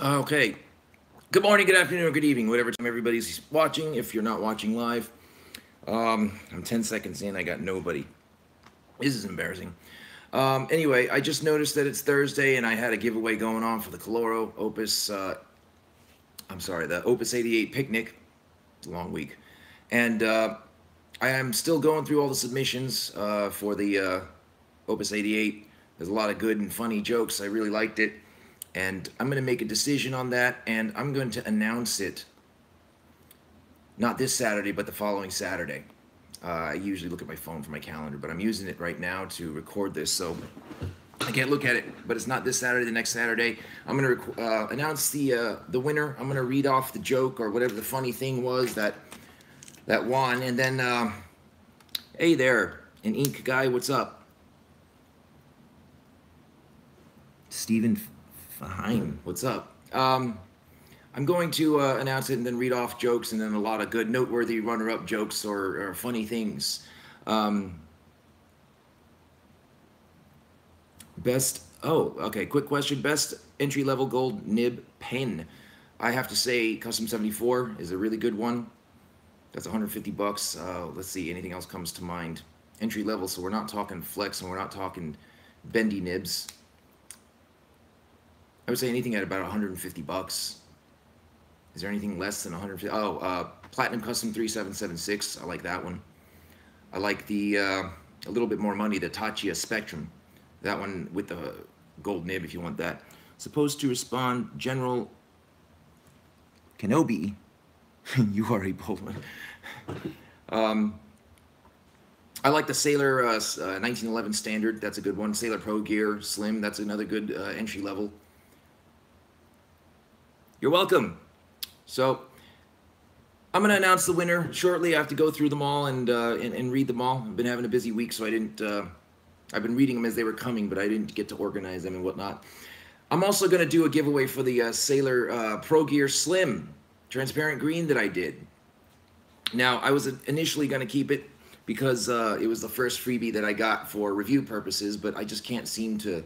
Okay. Good morning, good afternoon, or good evening, whatever time everybody's watching. If you're not watching live, I'm 10 seconds in. I got nobody. This is embarrassing. Anyway, I just noticed that it's Thursday, and I had a giveaway going on for the Caloro Opus. The Opus 88 picnic. It's a long week, and I am still going through all the submissions for the Opus 88. There's a lot of good and funny jokes. I really liked it. And I'm going to make a decision on that, and I'm going to announce it not this Saturday, but the following Saturday. I usually look at my phone for my calendar, but I'm using it right now to record this, so I can't look at it. But it's not this Saturday, the next Saturday. I'm going to announce the winner. I'm going to read off the joke or whatever the funny thing was that won, and then hey there, an ink guy, what's up? Steven Fine, what's up? I'm going to announce it and then read off jokes and then a lot of good noteworthy runner-up jokes or funny things. Okay, quick question. Best entry-level gold nib pen. I have to say Custom 74 is a really good one. That's 150 bucks. Let's see, anything else comes to mind. Entry-level, so we're not talking flex and we're not talking bendy nibs. I would say anything at about 150 bucks. Is there anything less than 150? Oh, Platinum Custom 3776. I like that one. I like the a little bit more money, the Tachia Spectrum. That one with the gold nib, if you want that. Supposed to respond, General Kenobi. You are a bold one. I like the Sailor 1911 Standard. That's a good one. Sailor Pro Gear Slim. That's another good entry level. You're welcome. So I'm going to announce the winner shortly. I have to go through them all and read them all. I've been having a busy week, so I didn't. I've been reading them as they were coming, but I didn't get to organize them and whatnot. I'm also going to do a giveaway for the Sailor Pro Gear Slim transparent green that I did. Now, I was initially going to keep it because it was the first freebie that I got for review purposes, but I just can't seem to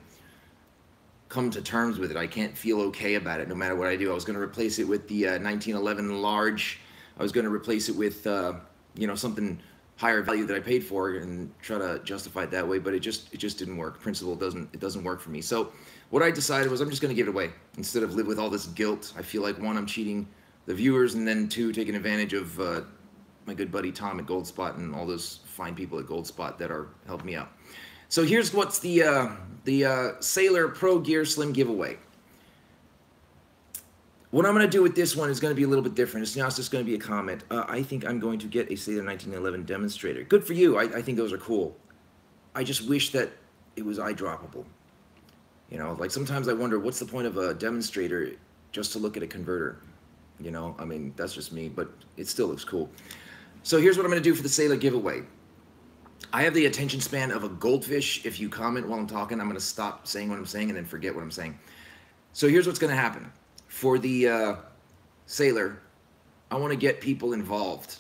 come to terms with it. I can't feel okay about it no matter what I do. I was going to replace it with the 1911 large. I was going to replace it with you know, something higher value that I paid for and try to justify it that way, but it just didn't work. Principle doesn't work for me. So what I decided was I'm just going to give it away instead of live with all this guilt. I feel like, one, I'm cheating the viewers, and then two, taking advantage of my good buddy Tom at Goldspot and all those fine people at Goldspot that are helping me out. So here's what's the Sailor Pro Gear Slim giveaway. What I'm going to do with this one is going to be a little bit different. It's now just going to be a comment. I think I'm going to get a Sailor 1911 demonstrator. Good for you. I think those are cool. I just wish that it was eyedroppable. You know, like sometimes I wonder what's the point of a demonstrator just to look at a converter. You know, I mean, that's just me, but it still looks cool. So here's what I'm going to do for the Sailor giveaway. I have the attention span of a goldfish. If you comment while I'm talking, I'm going to stop saying what I'm saying and then forget what I'm saying. So here's what's going to happen. For the Sailor, I want to get people involved.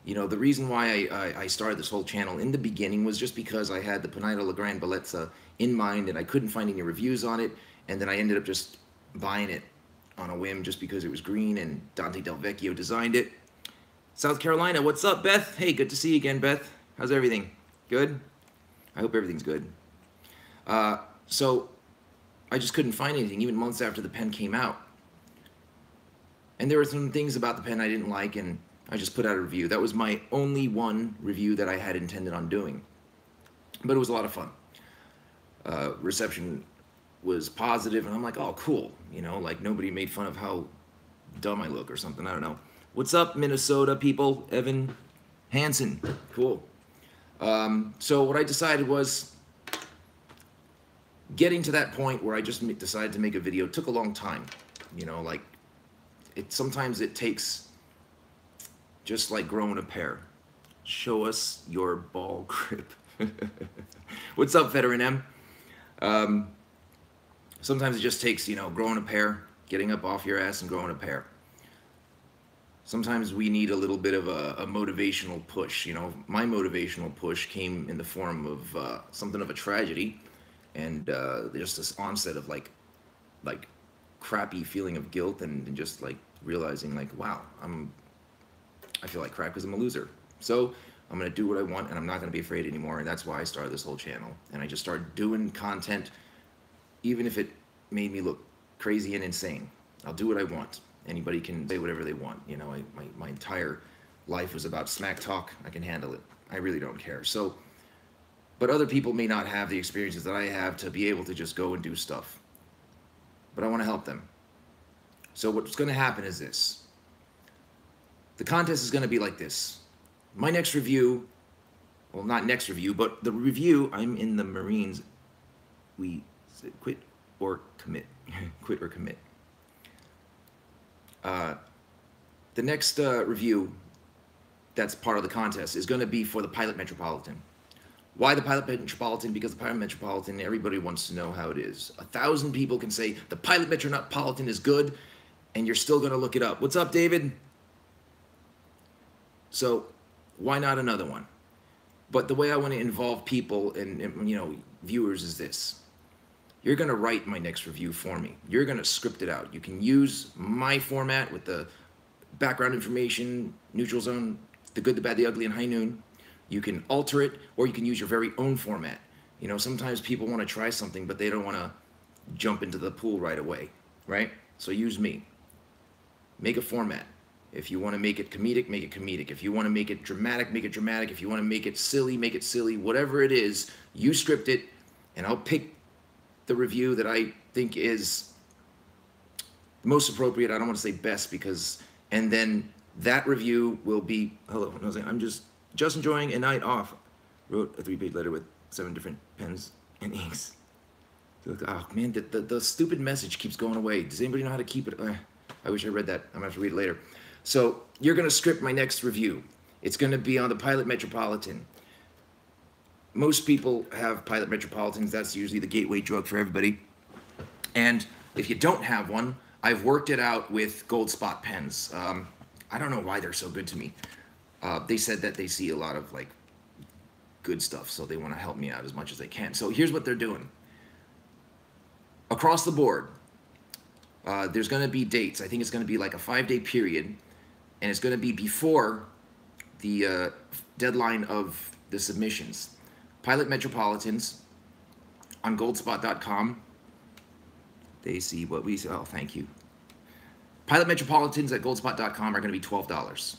You know, the reason why I started this whole channel in the beginning was just because I had the Pineda Legrand Bellezza in mind and I couldn't find any reviews on it. And then I ended up just buying it on a whim just because it was green and Dante Del Vecchio designed it. South Carolina, what's up, Beth? Hey, good to see you again, Beth. How's everything? Good? I hope everything's good. So I just couldn't find anything, even months after the pen came out. And there were some things about the pen I didn't like, and I just put out a review. That was my only one review that I had intended on doing. But it was a lot of fun. Reception was positive, and I'm like, oh, cool. You know, like nobody made fun of how dumb I look or something. I don't know. What's up, Minnesota people? Evan Hansen. Cool. So what I decided was getting to that point where I just decided to make a video took a long time. You know, like sometimes it takes just like growing a pair. Show us your ball grip. What's up, Veteran M? Sometimes it just takes, you know, growing a pair, getting up off your ass and growing a pair. Sometimes we need a little bit of a motivational push. You know, my motivational push came in the form of something of a tragedy, and just this onset of like crappy feeling of guilt and just like realizing like, wow, I feel like crap because I'm a loser. So I'm gonna do what I want and I'm not gonna be afraid anymore. And that's why I started this whole channel. And I just started doing content, even if it made me look crazy and insane. I'll do what I want. Anybody can say whatever they want. You know, my entire life was about smack talk. I can handle it. I really don't care. So, but other people may not have the experiences that I have to be able to just go and do stuff. But I want to help them. So what's going to happen is this. The contest is going to be like this. My next review, well, not next review, but the review, I'm in the Marines. We said quit or commit. Quit or commit. The next review that's part of the contest is going to be for the Pilot Metropolitan. Why the Pilot Metropolitan? Because the Pilot Metropolitan, everybody wants to know how it is. 1,000 people can say the Pilot Metropolitan is good, and you're still going to look it up. What's up, David? So why not another one? But the way I want to involve people and you know, viewers is this. You're going to write my next review for me. You're going to script it out. You can use my format with the background information, neutral zone, the good, the bad, the ugly, and high noon. You can alter it, or you can use your very own format. You know, sometimes people want to try something, but they don't want to jump into the pool right away, right? So use me. Make a format. If you want to make it comedic, make it comedic. If you want to make it dramatic, make it dramatic. If you want to make it silly, make it silly. Whatever it is, you script it, and I'll pick the review that I think is most appropriate. I don't want to say best because, and then that review will be, hello, I'm just enjoying a night off. Wrote a 3-page letter with 7 different pens and inks. Oh man, the stupid message keeps going away. Does anybody know how to keep it? I wish I read that. I'm gonna have to read it later. So you're gonna script my next review. It's gonna be on the Pilot Metropolitan. Most people have Pilot Metropolitans. That's usually the gateway drug for everybody. And if you don't have one, I've worked it out with Goldspot pens. I don't know why they're so good to me. They said that they see a lot of like good stuff, so they want to help me out as much as they can. So here's what they're doing. Across the board, there's going to be dates. I think it's going to be like a 5-day period, and it's going to be before the deadline of the submissions. Pilot Metropolitans on Goldspot.com. They see what we say. Oh, thank you. Pilot Metropolitans at Goldspot.com are going to be $12.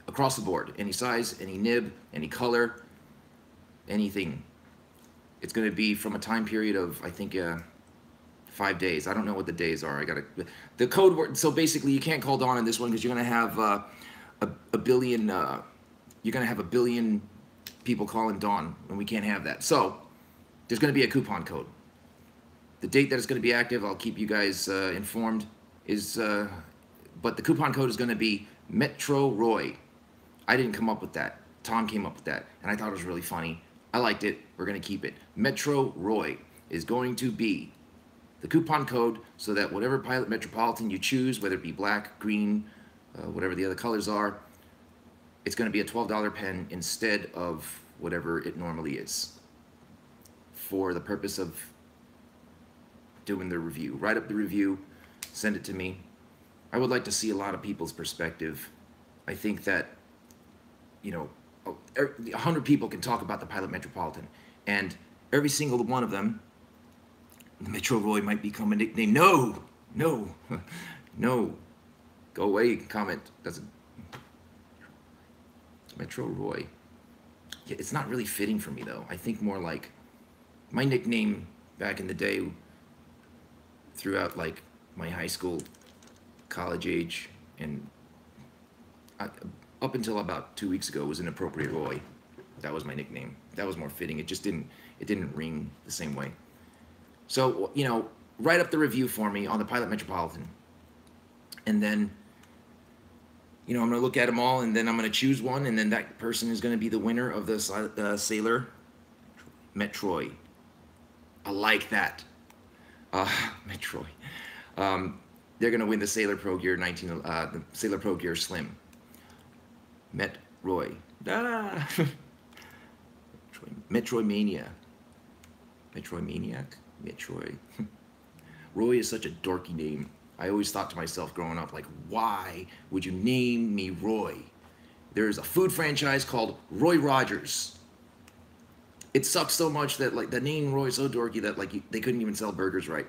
Across the board. Any size, any nib, any color, anything. It's going to be from a time period of, I think, 5 days. I don't know what the days are. I got to... The code word... So basically, you can't call Dawn on this one because you're going to have a billion... you're going to have a billion people calling Dawn, and we can't have that. So, there's going to be a coupon code. The date that it's going to be active, I'll keep you guys informed, is... but the coupon code is going to be Metro Roy. I didn't come up with that. Tom came up with that, and I thought it was really funny. I liked it. We're going to keep it. Metro Roy is going to be the coupon code so that whatever Pilot Metropolitan you choose, whether it be black, green, whatever the other colors are, it's going to be a $12 pen instead of whatever it normally is for the purpose of doing the review. Write up the review, send it to me. I would like to see a lot of people's perspective. I think that, you know, 100 people can talk about the Pilot Metropolitan, and every single one of them, Metro Roy might become a nickname. No, no, no. Go away, comment. Doesn't. Metro Roy. Yeah, it's not really fitting for me, though. I think more like my nickname back in the day, throughout like my high school, college age, and up until about 2 weeks ago was Inappropriate Roy. That was my nickname. That was more fitting. It just didn't ring the same way. So, you know, write up the review for me on the Pilot Metropolitan. And then, you know, I'm going to look at them all, and then I'm going to choose one, and then that person is going to be the winner of the Sailor Metroid. I like that. Metroid. They're going to win the Sailor Pro Gear the Sailor Pro Gear Slim. Metroid. Ah. Metroidmania. Metroid Maniac? Metroid. Roy is such a dorky name. I always thought to myself growing up, like, why would you name me Roy? There's a food franchise called Roy Rogers. It sucks so much that like the name Roy is so dorky that like they couldn't even sell burgers right.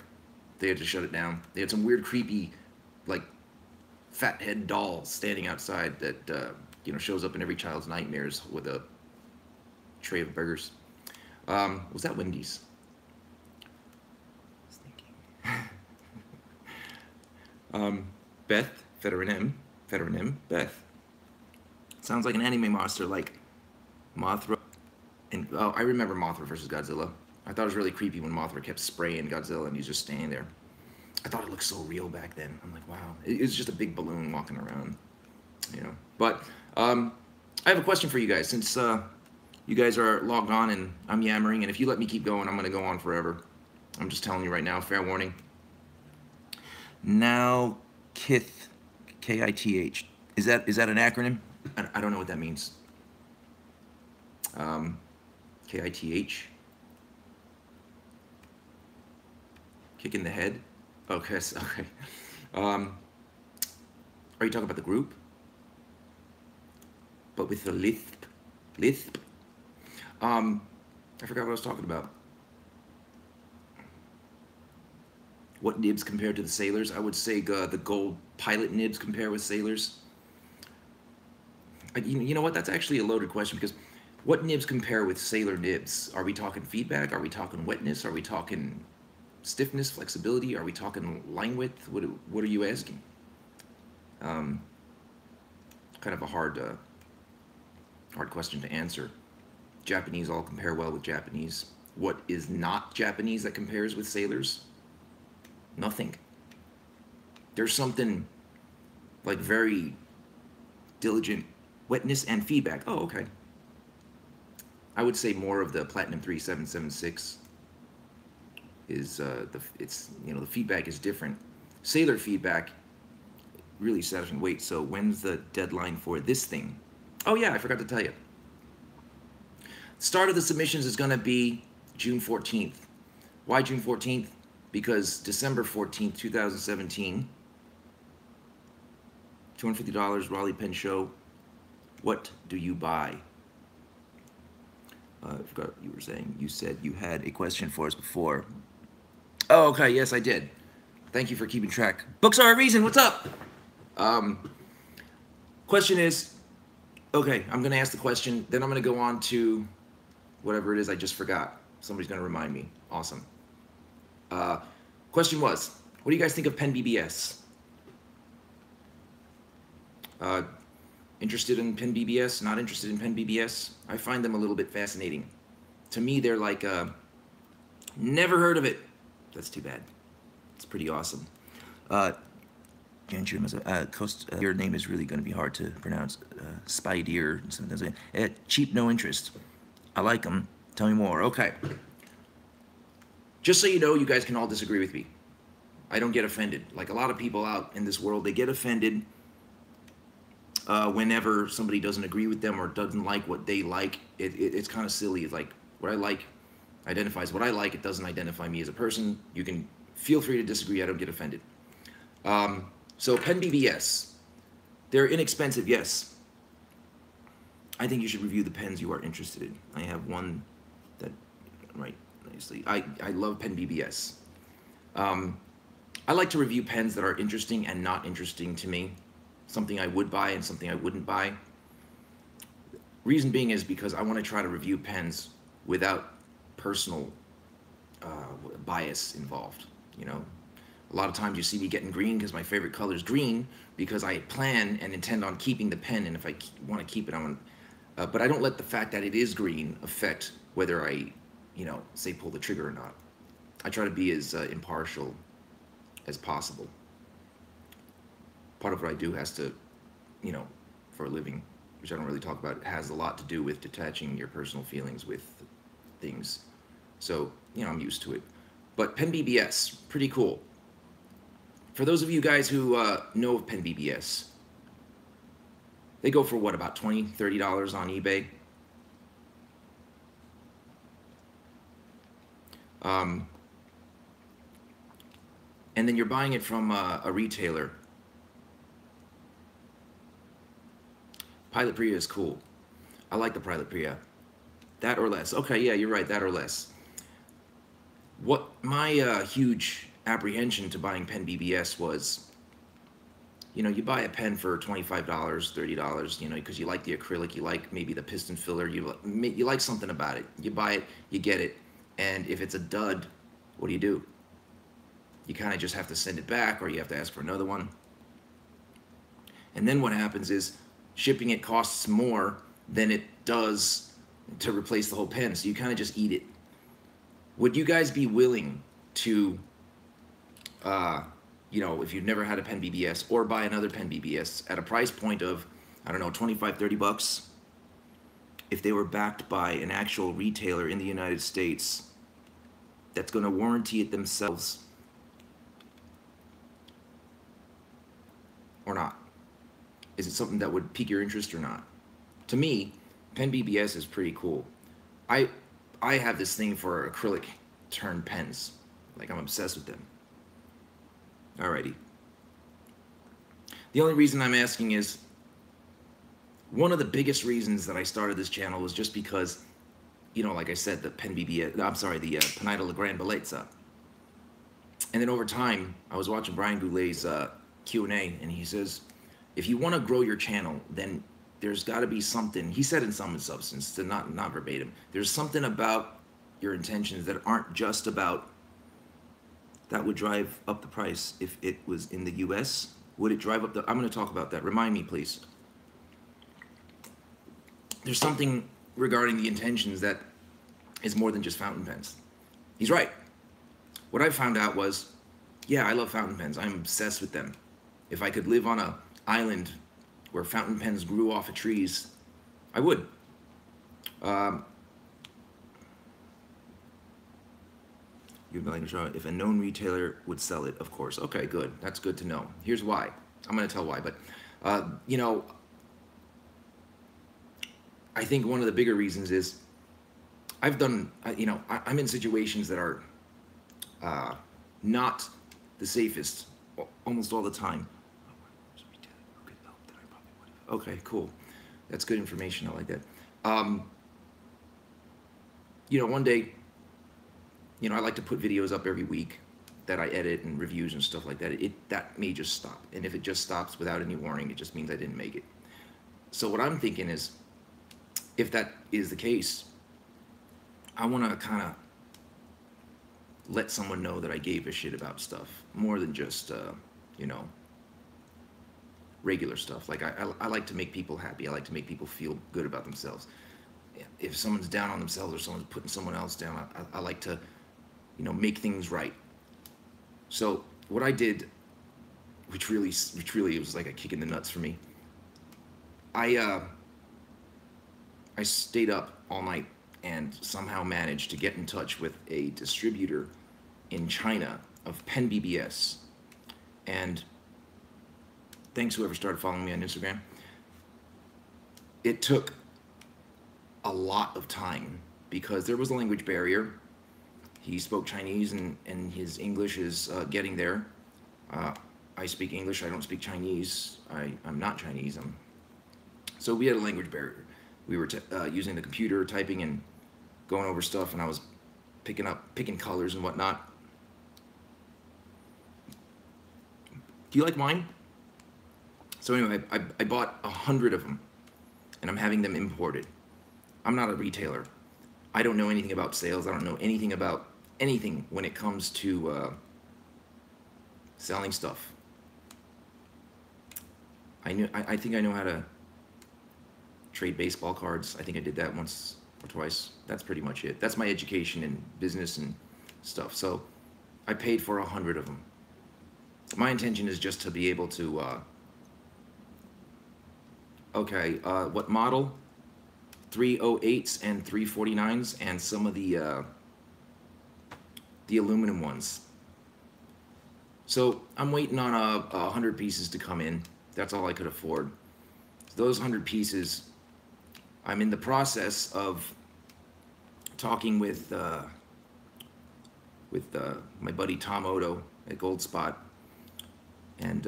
They had to shut it down. They had some weird, creepy, like fathead doll standing outside that shows up in every child's nightmares with a tray of burgers. Was that Wendy's? I was thinking. Beth, Federer M, Beth. Sounds like an anime monster, like Mothra. And oh, I remember Mothra versus Godzilla. I thought it was really creepy when Mothra kept spraying Godzilla and he's just standing there. I thought it looked so real back then. I'm like, wow, it was just a big balloon walking around, But I have a question for you guys. Since you guys are logged on and I'm yammering, and if you let me keep going, I'm going to go on forever. I'm just telling you right now, fair warning. Now, Kith, K-I-T-H. Is that an acronym? I don't know what that means. K-I-T-H. Kick in the head. Okay, okay. Are you talking about the group? But with the lisp. I forgot what I was talking about. What nibs compare to the sailors? I would say the gold pilot nibs compare with sailors. You know what? That's actually a loaded question, because what nibs compare with sailor nibs? Are we talking feedback? Are we talking wetness? Are we talking stiffness, flexibility? Are we talking line width? What are you asking? Kind of a hard question to answer. Japanese all compare well with Japanese. What is not Japanese that compares with sailors? Nothing. There's something like very diligent wetness and feedback. Oh, okay. I would say more of the Platinum 3776 is the feedback is different. Sailor feedback really satisfying. Wait, so when's the deadline for this thing? Oh yeah, I forgot to tell you. Start of the submissions is going to be June 14th. Why June 14th? Because December 14th, 2017, $250, Raleigh Pen Show. What do you buy? I forgot what you were saying. You said you had a question for us before. Oh, okay. Yes, I did. Thank you for keeping track. Books are a reason. What's up? Question is, okay, I'm going to ask the question. Then I'm going to go on to whatever it is I just forgot. Somebody's going to remind me. Awesome. Question was, what do you guys think of Pen BBS? Interested in Pen BBS? Not interested in Pen BBS? I find them a little bit fascinating. To me, they're like, never heard of it. That's too bad. It's pretty awesome. Your name is really going to be hard to pronounce. Spideer. Cheap, no interest. I like them. Tell me more. Okay. Just so you know, you guys can all disagree with me. I don't get offended. Like a lot of people out in this world, they get offended whenever somebody doesn't agree with them or doesn't like what they like. It's kind of silly. It's like what I like identifies what I like. It doesn't identify me as a person. You can feel free to disagree. I don't get offended. So Pen BBS, they're inexpensive, yes. I think you should review the pens you are interested in. I have one that, right, nicely. I love Pen BBS. I like to review pens that are interesting and not interesting to me. Something I would buy and something I wouldn't buy. Reason being is because I want to try to review pens without personal bias involved, you know. A lot of times you see me getting green because my favorite color is green because I plan and intend on keeping the pen, and if I want to keep it, I want. But I don't let the fact that it is green affect whether I, say pull the trigger or not. I try to be as impartial as possible. Part of what I do has to, for a living, which I don't really talk about, has a lot to do with detaching your personal feelings with things. So, I'm used to it. But Pen BBS, pretty cool. For those of you guys who know of Pen BBS, they go for what, about $20, $30 on eBay? and then you're buying it from a retailer. Pilot Priya is cool. I like the Pilot Priya. That or less. Okay, yeah, you're right. That or less. What my huge apprehension to buying pen BBS was, you know, you buy a pen for $25, $30, you know, because you like the acrylic, you like maybe the piston filler, you like something about it. You buy it, you get it, and if it's a dud, what do? You kind of just have to send it back, or you have to ask for another one. And then what happens is shipping it costs more than it does to replace the whole pen, so you kind of just eat it. Would you guys be willing to, you know, if you've never had a pen BBS, or buy another pen BBS at a price point of, I don't know, 25, 30 bucks, if they were backed by an actual retailer in the United States that's going to warranty it themselves, or not? Is it something that would pique your interest or not? To me, pen BBS is pretty cool. I have this thing for acrylic turned pens. Like, I'm obsessed with them. Alrighty. The only reason I'm asking is, one of the biggest reasons that I started this channel was just because, you know, like I said, the pen BBS, I'm sorry, the Pinata Legrand Bellezza. And then over time, I was watching Brian Goulet's Q&A, and he says, if you want to grow your channel, then there's got to be something, he said in some substance, to not verbatim, there's something about your intentions that aren't just about, that would drive up the price. If it was in the US, would it drive up the, I'm going to talk about that. Remind me, please. There's something regarding the intentions that is more than just fountain pens. He's right. What I found out was, yeah, I love fountain pens. I'm obsessed with them. If I could live on an island where fountain pens grew off of trees, I would. If a known retailer would sell it, of course. Okay, good. That's good to know. Here's why. I'm going to tell why, but you know, I think one of the bigger reasons is I've done, you know, I'm in situations that are not the safest almost all the time. Okay, cool. That's good information. I like that. You know, one day, you know, I like to put videos up every week that I edit and reviews and stuff like that. That may just stop. And if it just stops without any warning, it just means I didn't make it. So what I'm thinking is, if that is the case, I want to kind of let someone know that I gave a shit about stuff more than just, you know, regular stuff. Like, I like to make people happy. I like to make people feel good about themselves. If someone's down on themselves or someone's putting someone else down, I like to, you know, make things right. So what I did, which really it was like a kick in the nuts for me, I stayed up all night and somehow managed to get in touch with a distributor in China of pen BBS. And thanks whoever started following me on Instagram. It took a lot of time because there was a language barrier. He spoke Chinese, and his English is getting there. I speak English. I don't speak Chinese. I'm not Chinese. So we had a language barrier. We were using the computer, typing and going over stuff, and I was picking colors and whatnot. Do you like mine? So anyway, I bought 100 of them, and I'm having them imported. I'm not a retailer. I don't know anything about sales. I don't know anything about anything when it comes to selling stuff. I think I know how to trade baseball cards. I think I did that once or twice. That's pretty much it. That's my education in business and stuff. So I paid for 100 of them. My intention is just to be able to, what model? 308s and 349s, and some of the aluminum ones. So I'm waiting on 100 pieces to come in. That's all I could afford. Those 100 pieces, I'm in the process of talking with with my buddy Tom Odo at Goldspot, and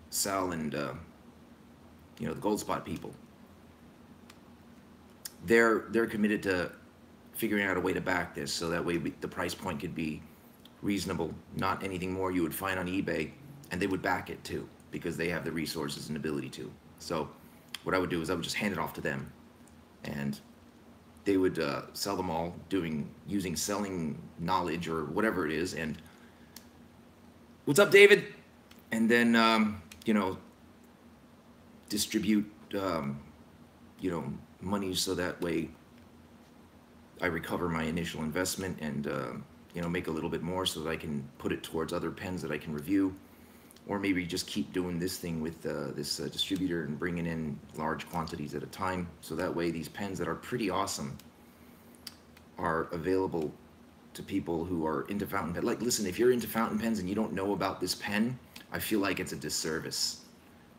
Sal and you know, the Goldspot people. They're committed to figuring out a way to back this, so that way the price point could be reasonable, not anything more you would find on eBay, and they would back it too because they have the resources and ability to. So what I would do is I would just hand it off to them, and they would sell them all using selling knowledge or whatever it is. And what's up, David? And then you know, distribute you know, money so that way I recover my initial investment and you know, make a little bit more so that I can put it towards other pens that I can review, or maybe just keep doing this thing with this distributor and bringing in large quantities at a time, so that way these pens that are pretty awesome are available to people who are into fountain pen. Like, listen, if you're into fountain pens and you don't know about this pen, I feel like it's a disservice.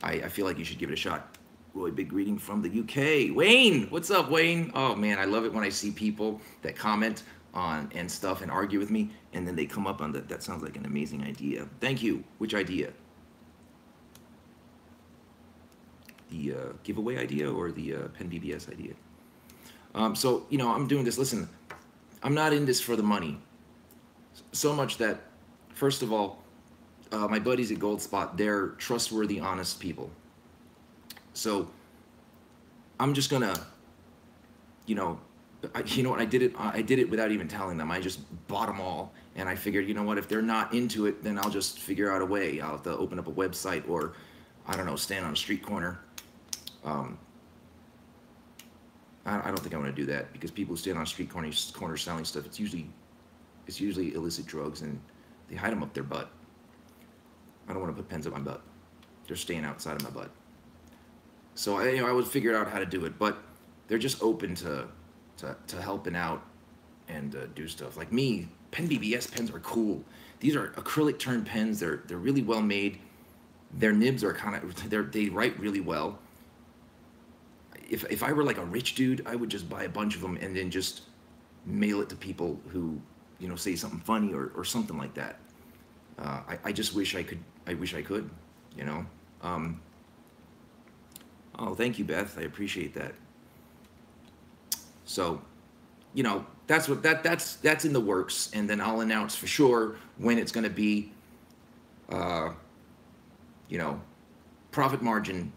I feel like you should give it a shot. Roy, big greeting from the UK. Wayne, what's up, Wayne? Oh man, I love it when I see people that comment on and stuff and argue with me, and then they come up on that sounds like an amazing idea. Thank you. Which idea? The giveaway idea or the Pen BBS idea? So, you know, I'm doing this. Listen, I'm not in this for the money. So much that, first of all, my buddies at Goldspot, they're trustworthy, honest people. So I'm just gonna, you know what, I did it without even telling them. I just bought them all, and I figured, you know what, if they're not into it, then I'll just figure out a way. I'll have to open up a website, or I don't know, stand on a street corner. I don't think I want to do that, because people who stand on a street corner selling stuff, it's usually illicit drugs, and they hide them up their butt. I don't want to put pens up my butt. They're staying outside of my butt. So I would figure out how to do it, but they're just open to helping out and do stuff. Like me, Pen BBS pens are cool. These are acrylic turned pens. They're really well made. Their nibs are they write really well. If I were like a rich dude, I would just buy a bunch of them and then just mail it to people who, you know, say something funny or something like that. I just wish I could. I wish I could, you know. Oh, thank you, Beth. I appreciate that. So, you know, that's in the works, and then I'll announce for sure when it's going to be. You know, profit margin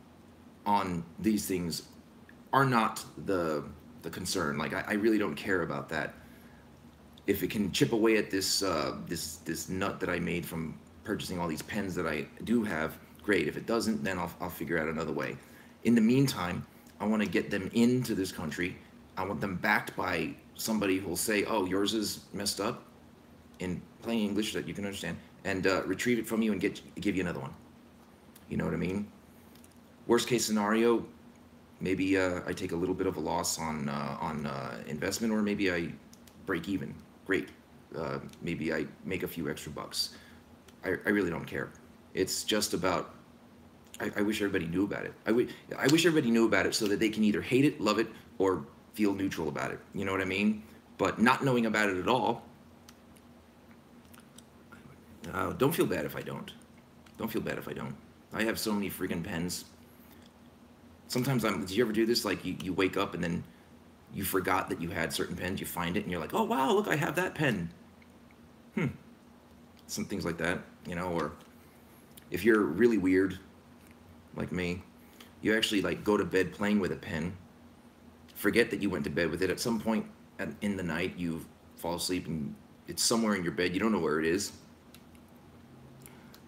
on these things are not the concern. Like, I really don't care about that. If it can chip away at this this nut that I made from purchasing all these pens that I do have, great. If it doesn't, then I'll figure out another way. In the meantime, I want to get them into this country. I want them backed by somebody who will say, oh, yours is messed up, in plain English that you can understand, and retrieve it from you and give you another one. You know what I mean? Worst case scenario, maybe I take a little bit of a loss on investment, or maybe I break even. Great. Maybe I make a few extra bucks. I really don't care. It's just about, I wish everybody knew about it. I wish everybody knew about it so that they can either hate it, love it, or feel neutral about it. You know what I mean? But not knowing about it at all, don't feel bad if I don't. Don't feel bad if I don't. I have so many friggin' pens. Sometimes did you ever do this? Like, you wake up and then you forgot that you had certain pens, you find it, and you're like, oh, wow, look, I have that pen. Some things like that, you know. Or if you're really weird, like me, you actually, like, go to bed playing with a pen, forget that you went to bed with it. At some point in the night, you fall asleep, and it's somewhere in your bed. You don't know where it is.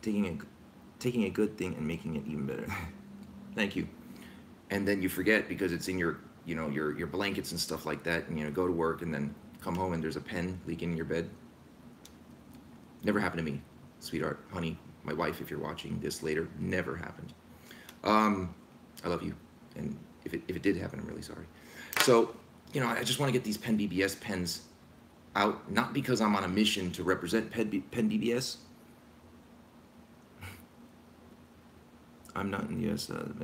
Taking a good thing and making it even better. Thank you. And then you forget because it's in your, you know, your blankets and stuff like that, and, you know, go to work and then come home and there's a pen leaking in your bed. Never happened to me, sweetheart, honey, my wife, if you're watching this later. Never happened. I love you, and if it did happen, I'm really sorry. So, you know, I just want to get these Pen BBS pens out, not because I'm on a mission to represent Pen BBS. I'm not in the U.S. I'm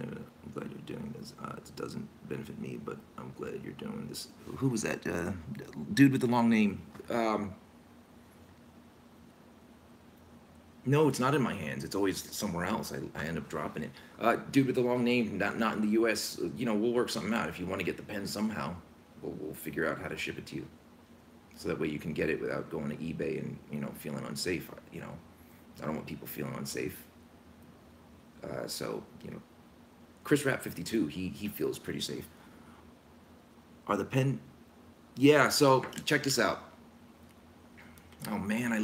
glad you're doing this. It doesn't benefit me, but I'm glad you're doing this. Who was that dude with the long name? No, it's not in my hands. It's always somewhere else. I end up dropping it. Dude with the long name, not in the U.S. You know, we'll work something out. If you want to get the pen somehow, we'll figure out how to ship it to you, so that way you can get it without going to eBay and, you know, feeling unsafe. You know, I don't want people feeling unsafe. So, you know, Chris Rap 52, he feels pretty safe. Are the pen? Yeah. So check this out. Oh man, I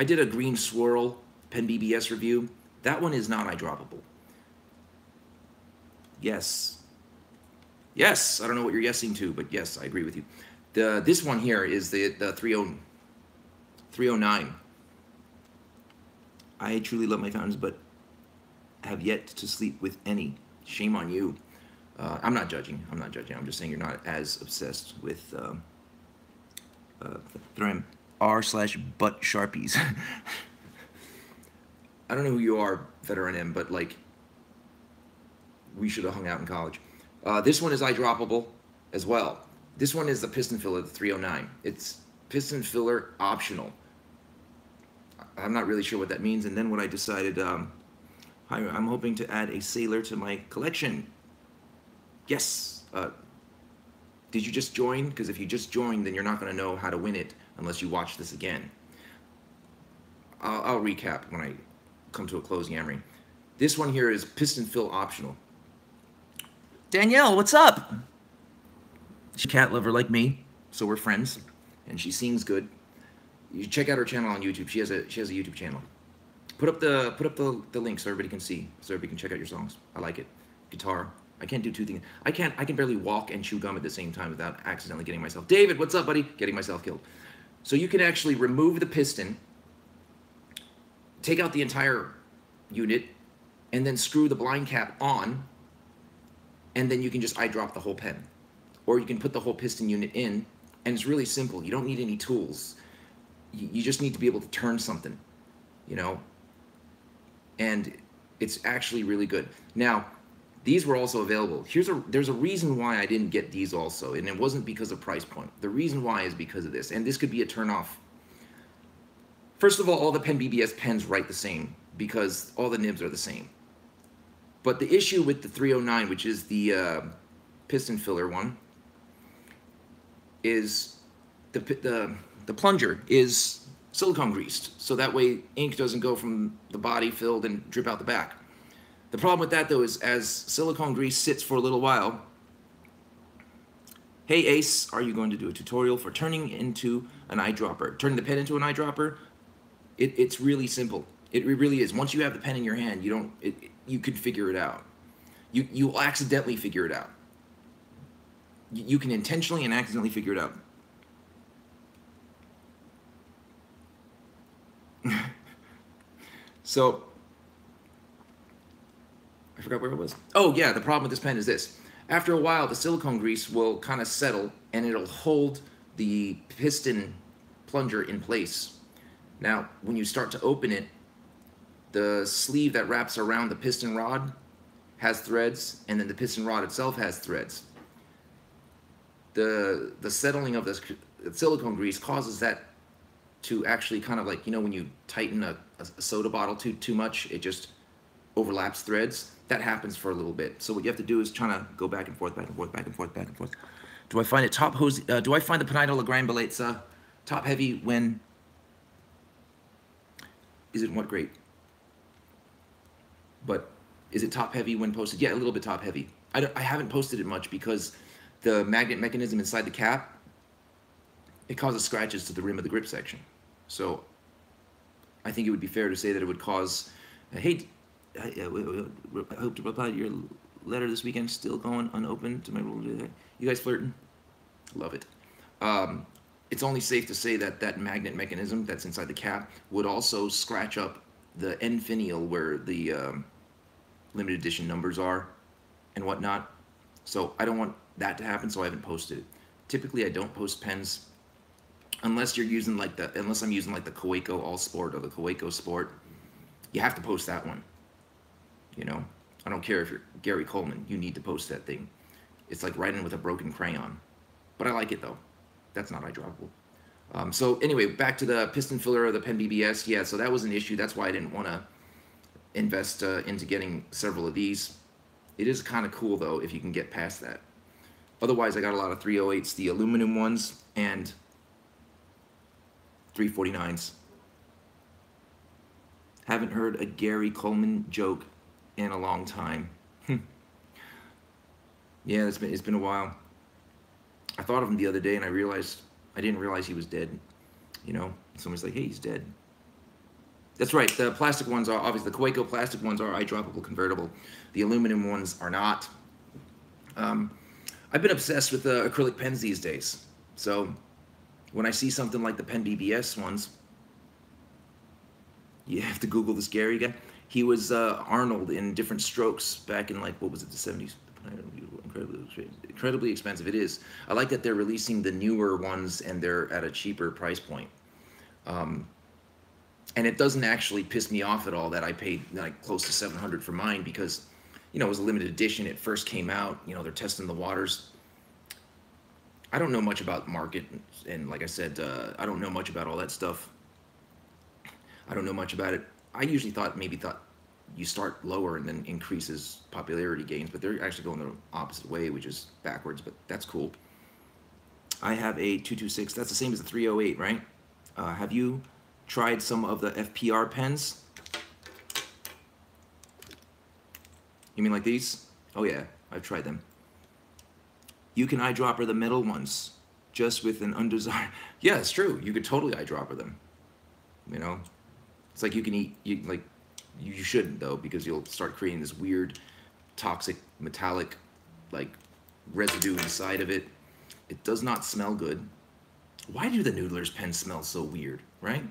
did a green swirl pen BBS review. That one is not eyedroppable. Yes. Yes, I don't know what you're yesing to, but yes, I agree with you. This one here is the 309. I truly love my fountains, but have yet to sleep with any. Shame on you. I'm not judging. I'm not judging. I'm just saying you're not as obsessed with r/butt sharpies. I don't know who you are, Veteran M, but like, we should have hung out in college. This one is eyedroppable as well. This one is the piston filler, the 309. It's piston filler optional. I'm not really sure what that means. And then when I decided, I'm hoping to add a sailor to my collection. Yes. Did you just join? Because if you just joined, then you're not going to know how to win it unless you watch this again. I'll recap when I come to a close, Yammering. This one here is piston fill optional. Danielle, what's up? She's a cat lover like me, so we're friends, and she sings good. You check out her channel on YouTube. She has a YouTube channel. Put up the link so everybody can see, so everybody can check out your songs. I like it. Guitar. I can't do two things. I can barely walk and chew gum at the same time without accidentally getting myself. David, what's up, buddy? Getting myself killed. So you can actually remove the piston, take out the entire unit, and then screw the blind cap on, and then you can just eyedrop the whole pen. Or you can put the whole piston unit in, and it's really simple. You don't need any tools. You just need to be able to turn something, you know? And it's actually really good. Now, these were also available. There's a reason why I didn't get these also, and it wasn't because of price point. The reason why is because of this, and this could be a turnoff. First of all the Pen BBS pens write the same because all the nibs are the same. But the issue with the 309, which is the piston filler one, is the plunger is silicone greased, so that way ink doesn't go from the body filled and drip out the back. The problem with that, though, is as silicone grease sits for a little while. Hey Ace, are you going to do a tutorial for turning into an eyedropper? Turning the pen into an eyedropper? It's really simple. It really is. Once you have the pen in your hand, you can figure it out. You'll accidentally figure it out. You can intentionally and accidentally figure it out. So, I forgot where it was. Oh yeah, the problem with this pen is this. After a while, the silicone grease will kind of settle and it'll hold the piston plunger in place. Now, when you start to open it, the sleeve that wraps around the piston rod has threads, and then the piston rod itself has threads. The settling of the silicone grease causes that to actually kind of like, you know, when you tighten a soda bottle too much, it just overlaps threads. That happens for a little bit. So what you have to do is trying to go back and forth, back and forth, back and forth, back and forth. Do I find it top hose? Do I find the Pinito Lagrange Bellezza top heavy when? Is it what grade? But is it top heavy when posted? Yeah, a little bit top heavy. I haven't posted it much because the magnet mechanism inside the cap, it causes scratches to the rim of the grip section. So I think it would be fair to say that it would cause, hey, I hope to reply to your letter this weekend, still going unopened to my rule. You guys flirting? Love it. It's only safe to say that that magnet mechanism that's inside the cap would also scratch up the end finial where the limited edition numbers are and whatnot. So I don't want that to happen, so I haven't posted it. Typically, I don't post pens unless you're using like unless I'm using like the Kaweco All Sport or the Kaweco Sport. You have to post that one. You know, I don't care if you're Gary Coleman, you need to post that thing. It's like writing with a broken crayon. But I like it though. That's not eyedroppable. So anyway, back to the piston filler of the Pen BBS. Yeah, so that was an issue. That's why I didn't want to invest into getting several of these. It is kind of cool, though, if you can get past that. Otherwise, I got a lot of 308s, the aluminum ones, and 349s. Haven't heard a Gary Coleman joke in a long time. Yeah, it's been a while. I thought of him the other day, and I didn't realize he was dead. You know, someone's like, hey, he's dead. That's right. The plastic ones are, obviously, the Kaweco plastic ones are eyedroppable convertible. The aluminum ones are not. I've been obsessed with acrylic pens these days. So when I see something like the Pen BBS ones, you have to Google this Gary guy. He was Arnold in Different Strokes back in, like, what was it, the 70s? Incredibly expensive. It is. I like that they're releasing the newer ones and they're at a cheaper price point. And it doesn't actually piss me off at all that I paid like close to $700 for mine because, you know, it was a limited edition. It first came out. You know, they're testing the waters. I don't know much about market, and like I said, I don't know much about all that stuff. I don't know much about it. I usually thought you start lower and then increases popularity gains, but they're actually going the opposite way, which is backwards, but that's cool. I have a 226. That's the same as the 308, right? Have you tried some of the FPR pens? You mean like these? Oh yeah, I've tried them. You can eyedropper the metal ones just with an undesired... Yeah, it's true. You could totally eyedropper them. You know? It's like you can eat... You shouldn't, though, because you'll start creating this weird, toxic, metallic, like, residue inside of it. It does not smell good. Why do the Noodler's pens smell so weird, right?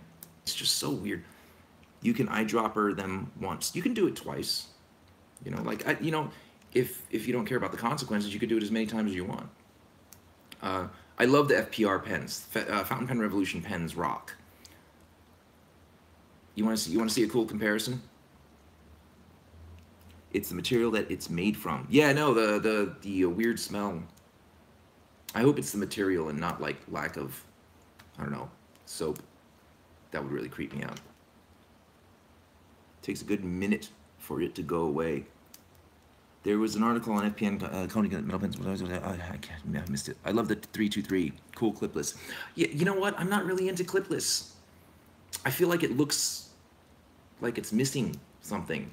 It's just so weird. You can eyedropper them once. You can do it twice. You know, like, if you don't care about the consequences, you could do it as many times as you want. I love the FPR pens. Fountain Pen Revolution pens rock. You want to see a cool comparison? It's the material that it's made from. Yeah, no, the weird smell. I hope it's the material and not like lack of, I don't know, soap. That would really creep me out. It takes a good minute for it to go away. There was an article on FPN coning metal pens. I missed it. I love the 323. Cool clipless. Yeah, you know what? I'm not really into clipless. I feel like it looks like it's missing something.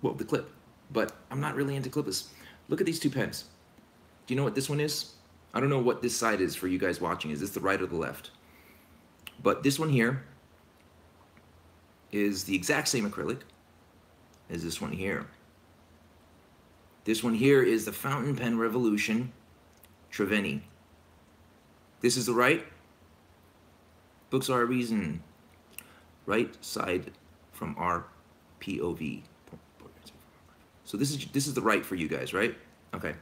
Well, the clip. But I'm not really into clipless. Look at these two pens. Do you know what this one is? I don't know what this side is for you guys watching. Is this the right or the left? But this one here is the exact same acrylic as this one here. This one here is the Fountain Pen Revolution Treveni. This is the right. Books are a reason. Right side from our POV. So this is the right for you guys, right? Okay.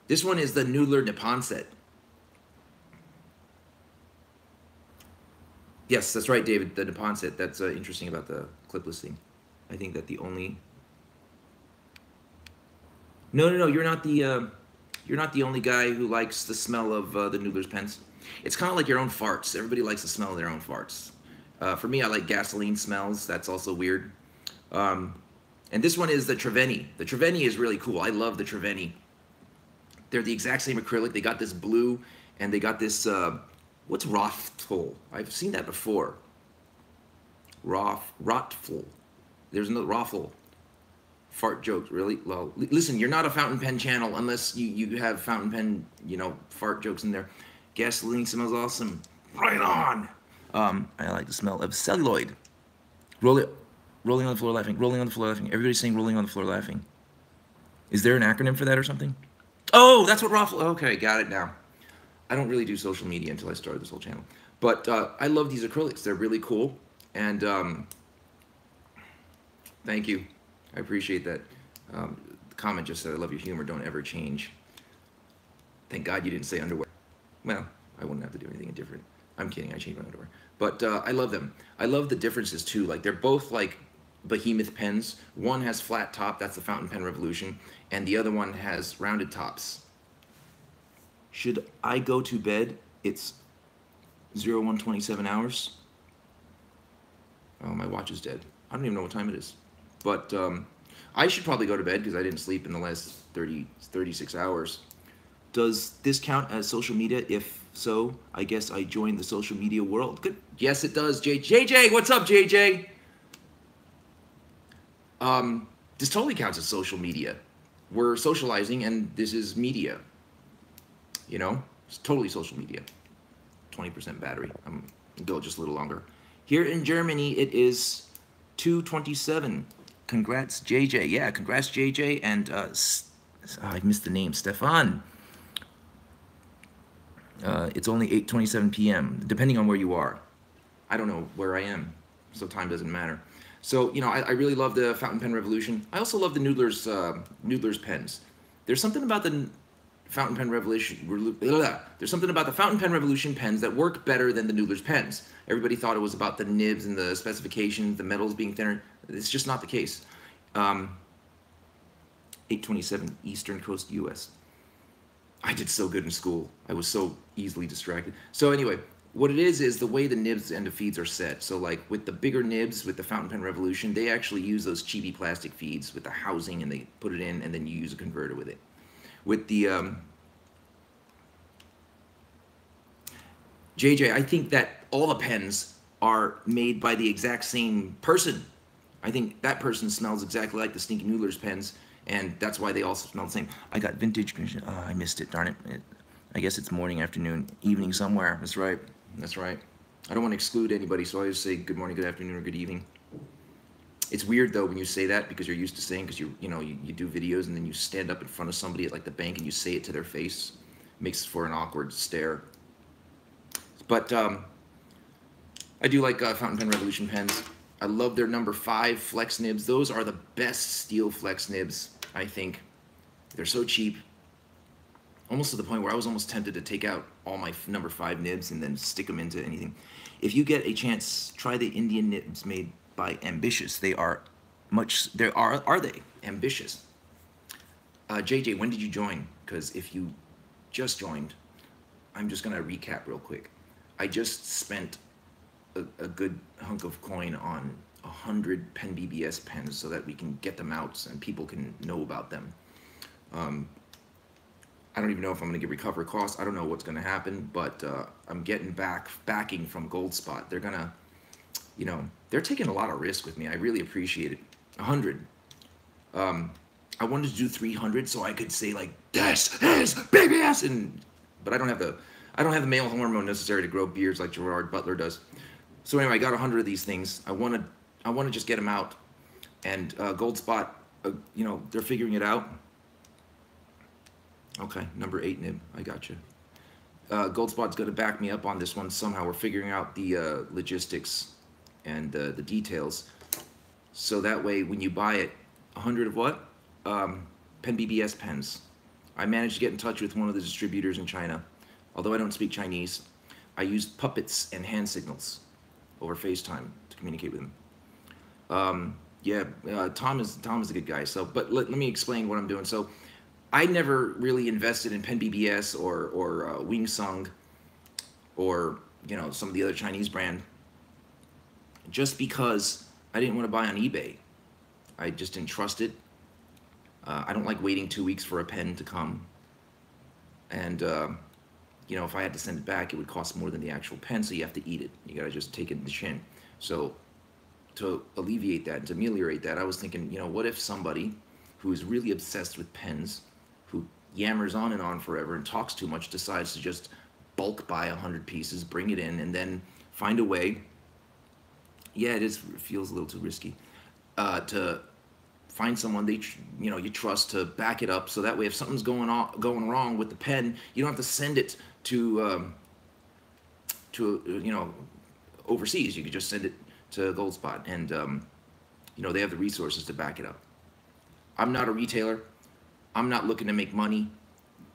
This one is the Noodler Nippon set. Yes, that's right, David. The Nippon set. That's interesting about the clipless thing. I think that the only... No, you're not the only guy who likes the smell of the Noodler's pens. It's kind of like your own farts. Everybody likes the smell of their own farts. For me, I like gasoline smells. That's also weird. And this one is the Treveni. The Treveni is really cool. I love the Treveni. They're the exact same acrylic. They got this blue, and they got this, what's Rothful? I've seen that before. Rothful. There's no Rothful. Fart jokes, really? Well, listen, you're not a fountain pen channel unless you have fountain pen, you know, fart jokes in there. Gasoline smells awesome. Right on! I like the smell of celluloid. Rolling on the floor laughing. Rolling on the floor laughing. Everybody's saying rolling on the floor laughing. Is there an acronym for that or something? Oh, that's what Raffle... Okay, got it now. I don't really do social media until I started this whole channel. But I love these acrylics. They're really cool. And thank you. I appreciate that. The comment just said, I love your humor. Don't ever change. Thank God you didn't say underwear. Well, I wouldn't have to do anything different. I'm kidding. I changed my underwear. But I love them. I love the differences, too. Like, they're both, like, behemoth pens. One has flat top. That's the Fountain Pen Revolution. And the other one has rounded tops. Should I go to bed? It's 0127 hours. Oh, my watch is dead. I don't even know what time it is. But I should probably go to bed because I didn't sleep in the last 36 hours. Does this count as social media? If so, I guess I joined the social media world. Good. Yes, it does. JJ, what's up, JJ? This totally counts as social media. We're socializing, and this is media. You know, it's totally social media. 20% battery. I'm gonna go just a little longer. Here in Germany, it is 2:27. Congrats, JJ. Yeah, congrats, JJ. And I missed the name, Stefan. It's only 8:27 p.m. depending on where you are. I don't know where I am, so time doesn't matter. So you know, I really love the fountain pen revolution. I also love the Noodler's pens. There's something about the fountain pen revolution. There's something about the fountain pen revolution pens that work better than the Noodler's pens. Everybody thought it was about the nibs and the specifications, the metals being thinner. It's just not the case. 8:27 Eastern Coast, U.S. I did so good in school. I was so easily distracted. So anyway, what it is the way the nibs and the feeds are set. So like with the bigger nibs, with the fountain pen revolution, they actually use those cheapy plastic feeds with the housing, and they put it in, and then you use a converter with it. With the JJ, I think that all the pens are made by the exact same person. I think that person smells exactly like the Stinky Noodler's pens, and that's why they all smell the same. I got vintage. I missed it. Darn it. I guess it's morning, afternoon, evening somewhere. That's right. That's right. I don't want to exclude anybody, so I always say good morning, good afternoon, or good evening. It's weird though when you say that, because you're used to saying, because you do videos and then you stand up in front of somebody at like the bank and you say it to their face. It makes for an awkward stare. But I do like fountain pen revolution pens. I love their number 5 flex nibs. Those are the best steel flex nibs, I think. They're so cheap. Almost to the point where I was almost tempted to take out all my number 5 nibs and then stick them into anything. If you get a chance, try the Indian nibs made by Ambitious. They are are they ambitious? JJ, when did you join? Because if you just joined, I'm just gonna recap real quick. I just spent a good hunk of coin on 100 Pen BBS pens so that we can get them out and people can know about them. I don't even know if I'm going to get recover costs. I don't know what's going to happen, but I'm getting backing from Goldspot. They're going to, you know, they're taking a lot of risk with me. I really appreciate it. 100. I wanted to do 300 so I could say like, this is BBS, but I don't have the male hormone necessary to grow beards like Gerard Butler does. So anyway, I got 100 of these things. I want to just get them out, and Goldspot, you know, they're figuring it out. Okay, number 8 nib, I got you. Goldspot's going to back me up on this one somehow. We're figuring out the logistics and the details, so that way when you buy it, 100 of what? Pen BBS pens. I managed to get in touch with one of the distributors in China. Although I don't speak Chinese, I used puppets and hand signals over FaceTime to communicate with him. Tom is a good guy. So, but let me explain what I'm doing. So, I never really invested in Pen BBS or Wing Sung or, you know, some of the other Chinese brand, just because I didn't want to buy on eBay. I just didn't trust it. I don't like waiting 2 weeks for a pen to come, and you know, if I had to send it back, it would cost more than the actual pen, so you have to eat it. You gotta just take it in the chin. So to alleviate that, to ameliorate that, I was thinking, you know, what if somebody who is really obsessed with pens, who yammers on and on forever and talks too much, decides to just bulk buy 100 pieces, bring it in, and then find a way. Yeah, it feels a little too risky. To find someone you trust to back it up, so that way if something's going wrong with the pen, you don't have to send it to you know, overseas. You could just send it to Goldspot, and you know, they have the resources to back it up. I'm not a retailer. I'm not looking to make money.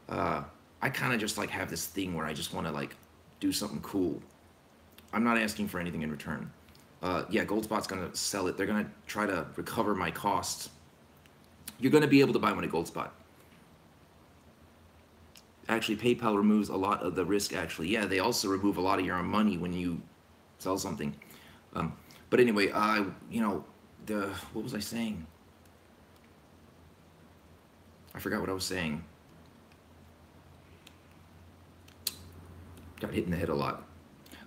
I kind of just like have this thing where I just want to like do something cool. I'm not asking for anything in return. Yeah, Goldspot's gonna sell it. They're gonna try to recover my costs. You're gonna be able to buy one at Goldspot. Actually, PayPal removes a lot of the risk, actually. Yeah, they also remove a lot of your own money when you sell something. Um, but anyway, you know, what was I saying? I forgot what I was saying. Got hit in the head a lot.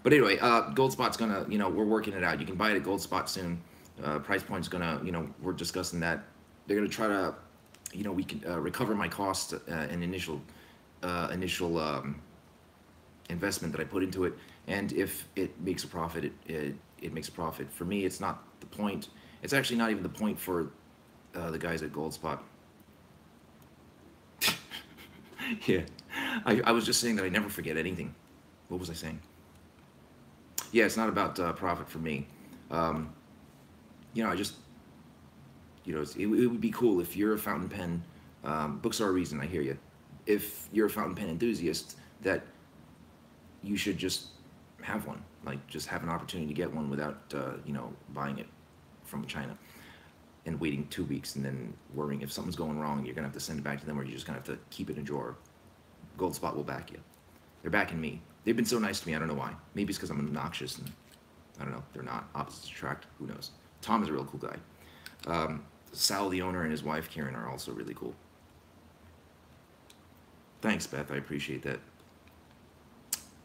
But anyway, Goldspot's gonna, you know, we're working it out. You can buy it at Goldspot soon. Price point's gonna, you know, we're discussing that. They're gonna try to, you know, we can recover my cost and initial investment that I put into it. And if it makes a profit, it makes a profit. For me, it's not the point. It's actually not even the point for the guys at Goldspot. Yeah, I was just saying that I never forget anything. What was I saying? Yeah, it's not about profit for me. You know, I just, you know, it would be cool if you're a fountain pen. Books are a reason. I hear you. If you're a fountain pen enthusiast, that you should just have one. Like, just have an opportunity to get one without, you know, buying it from China and waiting 2 weeks and then worrying if something's going wrong. You're gonna have to send it back to them, or you're just gonna have to keep it in a drawer. Goldspot will back you. They're backing me. They've been so nice to me. I don't know why. Maybe it's because I'm obnoxious and I don't know. They're not. Opposites attract. Who knows? Tom is a real cool guy. Sal, the owner, and his wife Karen are also really cool. Thanks, Beth. I appreciate that.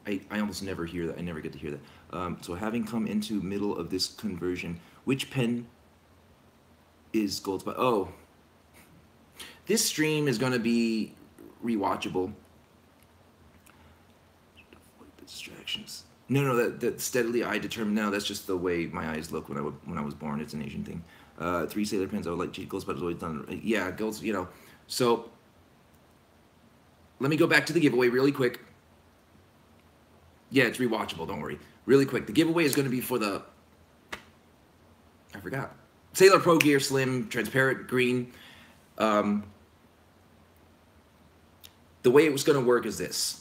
I almost never hear that. I never get to hear that. So having come into middle of this conversion, which pen is Goldspot? Oh, this stream is going to be rewatchable. Distractions. No, that steadily I determine. No, that's just the way my eyes look when I was born. It's an Asian thing. 3 Sailor pens I would like to Goldspot has always done. Yeah, Golds. You know. So let me go back to the giveaway really quick. Yeah, it's rewatchable. Don't worry. Really quick. The giveaway is going to be for the. I forgot. Sailor Pro Gear Slim Transparent Green. The way it was going to work is this.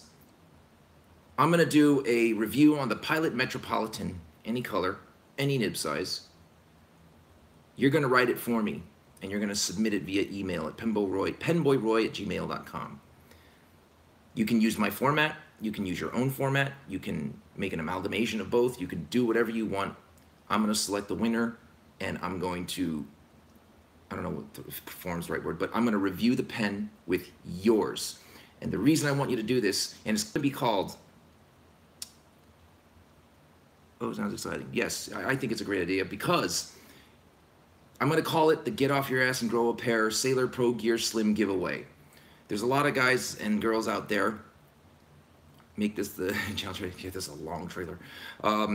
I'm going to do a review on the Pilot Metropolitan, any color, any nib size. You're going to write it for me, and you're going to submit it via email at penboyroy@gmail.com. You can use my format. You can use your own format. You can make an amalgamation of both. You can do whatever you want. I'm going to select the winner, and I'm going to, I don't know if perform is the right word, but I'm going to review the pen with yours. And the reason I want you to do this, and it's going to be called, oh, sounds exciting. Yes, I think it's a great idea because I'm going to call it the Get Off Your Ass and Grow a Pair Sailor Pro Gear Slim Giveaway. There's a lot of guys and girls out there. Make this the, yeah, this is a long trailer. A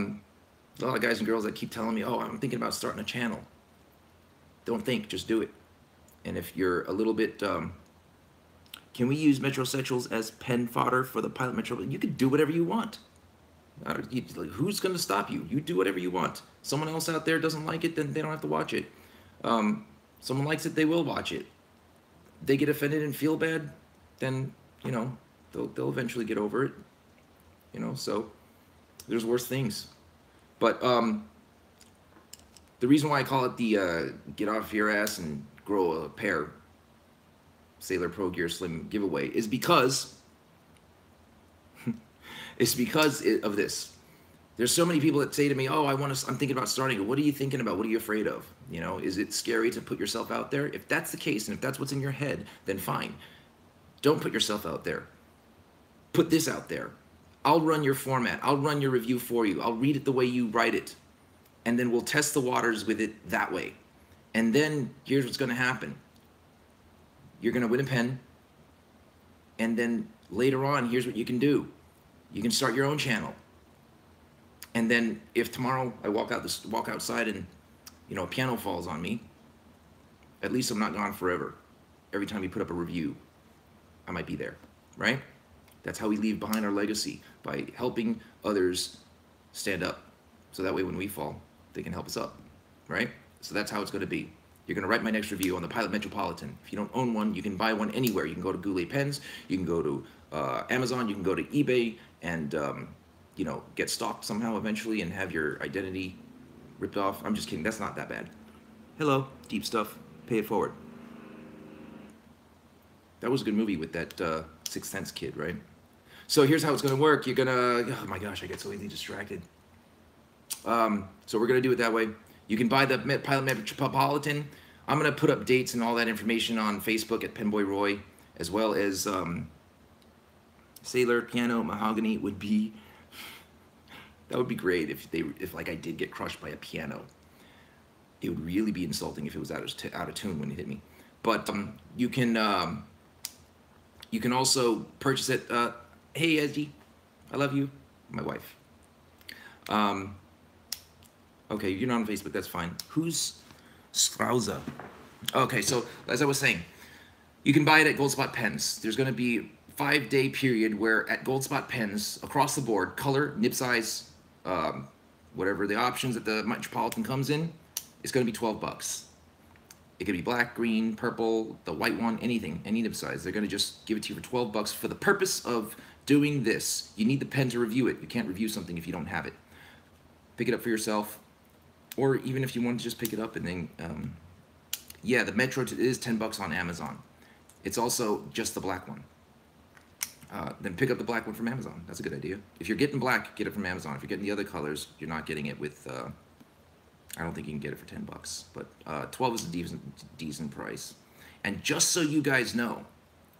lot of guys and girls that keep telling me, oh, I'm thinking about starting a channel. Don't think, just do it. And if you're a little bit, can we use metrosexuals as pen fodder for the Pilot Metro? You can do whatever you want. Who's going to stop you? You do whatever you want. Someone else out there doesn't like it, then they don't have to watch it. Someone likes it, they will watch it. They get offended and feel bad, then, you know, they'll eventually get over it. You know, so there's worse things. But the reason why I call it the Get Off Your Ass and Grow a Pair Sailor Pro Gear Slim giveaway is because of this. There's so many people that say to me, "Oh, I'm thinking about starting it. What are you thinking about? What are you afraid of? You know, is it scary to put yourself out there?" If that's the case, and if that's what's in your head, then fine. Don't put yourself out there. Put this out there. I'll run your format. I'll run your review for you. I'll read it the way you write it, and then we'll test the waters with it that way. And then here's what's going to happen. You're going to win a pen, and then later on, here's what you can do. You can start your own channel. And then if tomorrow I walk outside and, you know, a piano falls on me, at least I'm not gone forever. Every time you put up a review, I might be there, right? That's how we leave behind our legacy, by helping others stand up. So that way when we fall, they can help us up, right? So that's how it's going to be. You're going to write my next review on the Pilot Metropolitan. If you don't own one, you can buy one anywhere. You can go to Goulet Pens, you can go to Amazon, you can go to eBay, and you know, get stalked somehow eventually and have your identity ripped off. I'm just kidding. That's not that bad. Hello, Deep Stuff. Pay it forward. That was a good movie with that Sixth Sense kid, right? So here's how it's going to work. You're going to, oh my gosh, I get so easily distracted. So we're going to do it that way. You can buy the Pilot Metropolitan. I'm going to put up dates and all that information on Facebook at Penboy Roy, as well as Sailor Piano Mahogany would be, that would be great if like I did get crushed by a piano. It would really be insulting if it was out of tune when it hit me. But you can also purchase it. Hey, Ezgi, I love you, my wife. Okay, you're not on Facebook, that's fine. Who's Strauza? Okay, so as I was saying, you can buy it at Goldspot Pens. There's going to be a 5-day period where at Goldspot Pens, across the board, color, nib size, whatever the options that the Metropolitan comes in, it's going to be 12 bucks. It could be black, green, purple, the white one, anything, any nib size. They're going to just give it to you for 12 bucks for the purpose of doing this. You need the pen to review it. You can't review something if you don't have it. Pick it up for yourself. Or even if you want to just pick it up and then, yeah, the Metro is 10 bucks on Amazon. It's also just the black one. Then pick up the black one from Amazon. That's a good idea. If you're getting black, get it from Amazon. If you're getting the other colors, you're not getting it with, I don't think you can get it for 10 bucks. But 12 is a decent price. And just so you guys know,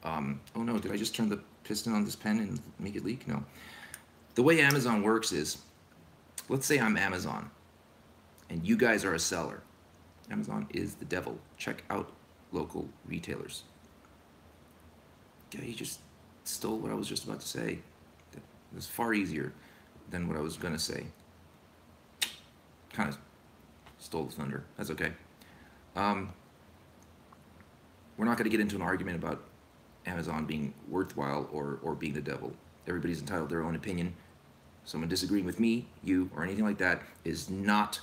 oh no, did I just turn the piston on this pen and make it leak? No. The way Amazon works is, let's say I'm Amazon. And you guys are a seller. Amazon is the devil. Check out local retailers. Yeah, you just stole what I was just about to say. It was far easier than what I was going to say. Kind of stole the thunder. That's okay. We're not going to get into an argument about Amazon being worthwhile or being the devil. Everybody's entitled to their own opinion. Someone disagreeing with me, you, or anything like that is not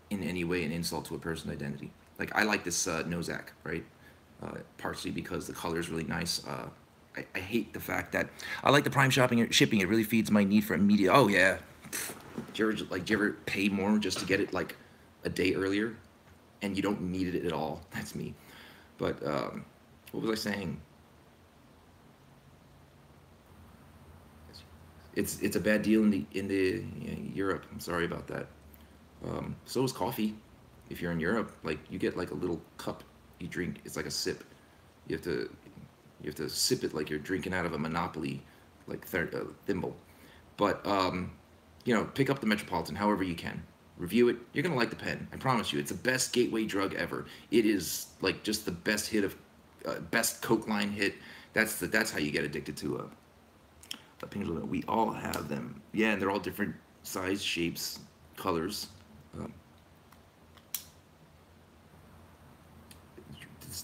in any way an insult to a person's identity. Like, I like this Nozak, right? Partially because the color is really nice. I hate the fact that I like the prime shipping. It really feeds my need for immediate. Oh yeah. Do you ever pay more just to get it like a day earlier, and you don't need it at all? That's me. But what was I saying? It's a bad deal in the Europe. I'm sorry about that. So is coffee. If you're in Europe, like, you get like a little cup you drink. It's like a sip. You have to sip it like you're drinking out of a Monopoly, like thimble. But you know, pick up the Metropolitan however you can. Review it. You're gonna like the pen. I promise you. It's the best gateway drug ever. It is like just the best hit of best Coke line hit. That's how you get addicted to a pendulum. We all have them. Yeah, and they're all different size, shapes, colors.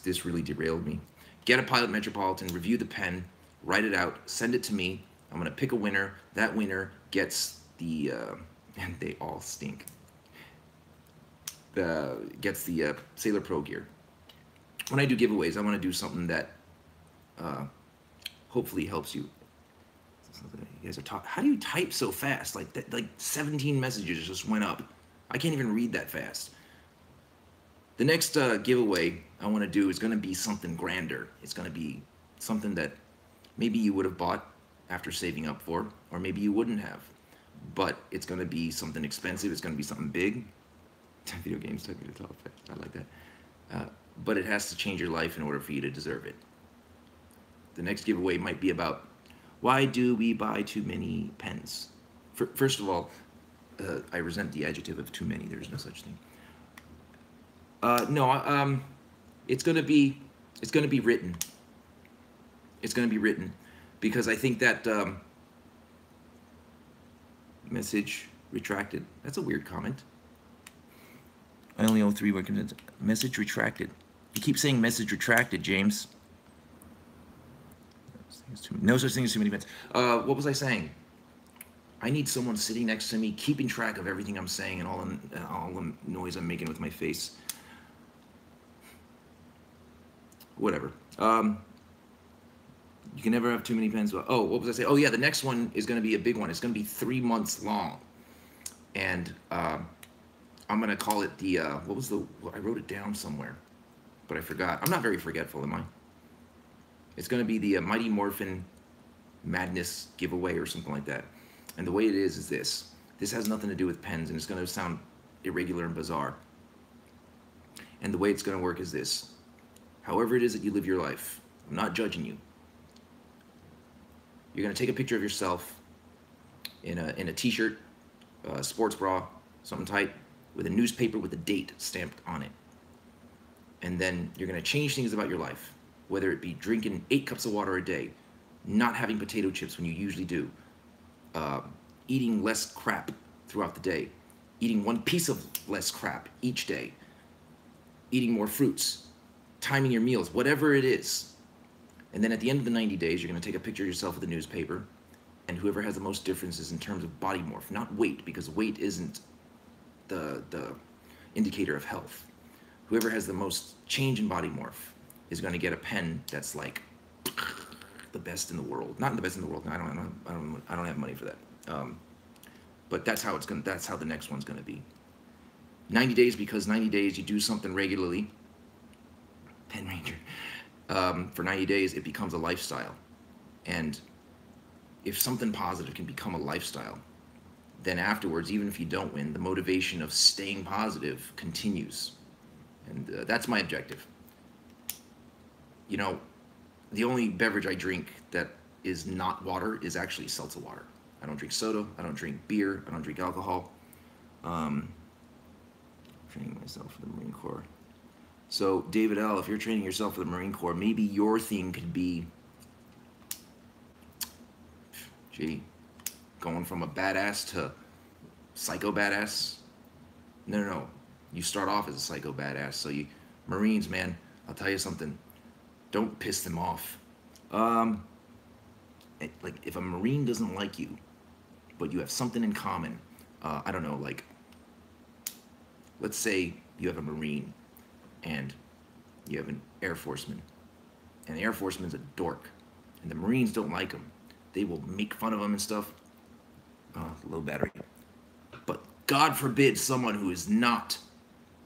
This really derailed me. Get a Pilot Metropolitan, review the pen, write it out, send it to me. I'm gonna pick a winner. That winner gets the and they all stink. Gets the Sailor Pro gear. When I do giveaways, I want to do something that hopefully helps you. You guys are talking. How do you type so fast? Like that, like 17 messages just went up. I can't even read that fast. The next giveaway I want to do is going to be something grander. It's going to be something that maybe you would have bought after saving up for, or maybe you wouldn't have. But it's going to be something expensive. It's going to be something big. Video games took me to top. I like that. But it has to change your life in order for you to deserve it. The next giveaway might be about, why do we buy too many pens? First of all, I resent the adjective of too many. There's no such thing. No, it's gonna be written. It's gonna be written, because I think that message retracted. That's a weird comment. I only owe 3 working. Message retracted. You keep saying message retracted, James. No such thing as too many pens. What was I saying? I need someone sitting next to me, keeping track of everything I'm saying and all the noise I'm making with my face. Whatever. You can never have too many pens. Oh, what was I saying? Oh yeah, the next one is going to be a big one. It's going to be 3 months long, and I'm going to call it the what was the? I wrote it down somewhere, but I forgot. I'm not very forgetful, am I? It's going to be the Mighty Morphin madness giveaway or something like that. And the way it is this. This has nothing to do with pens, and it's going to sound irregular and bizarre. And the way it's going to work is this. However it is that you live your life, I'm not judging you. You're going to take a picture of yourself in a t-shirt, a sports bra, something tight, with a newspaper with a date stamped on it. And then you're going to change things about your life, whether it be drinking 8 cups of water a day, not having potato chips when you usually do, eating less crap throughout the day, eating 1 piece of less crap each day, eating more fruits, timing your meals, whatever it is. And then at the end of the 90 days, you're going to take a picture of yourself with a newspaper, and whoever has the most differences in terms of body morph, not weight, because weight isn't the indicator of health. Whoever has the most change in body morph is going to get a pen that's like the best in the world. Not the best in the world. I don't have money for that. But that's how it's going. That's how the next one's going to be. 90 days, because 90 days you do something regularly. Pen Ranger. For 90 days, it becomes a lifestyle. And if something positive can become a lifestyle, then afterwards, even if you don't win, the motivation of staying positive continues. And that's my objective. You know, the only beverage I drink that is not water is actually seltzer water. I don't drink soda. I don't drink beer. I don't drink alcohol. Training myself for the Marine Corps. So, David L., if you're training yourself for the Marine Corps, maybe your thing could be, gee, going from a badass to psycho badass. No. You start off as a psycho badass. So you, Marines, man, I'll tell you something. Don't piss them off. Like, if a Marine doesn't like you, but you have something in common, I don't know, like, let's say you have a Marine and you have an Air Forceman, and the Air Forceman's a dork, and the Marines don't like him. They will make fun of him and stuff. Low battery. But God forbid someone who is not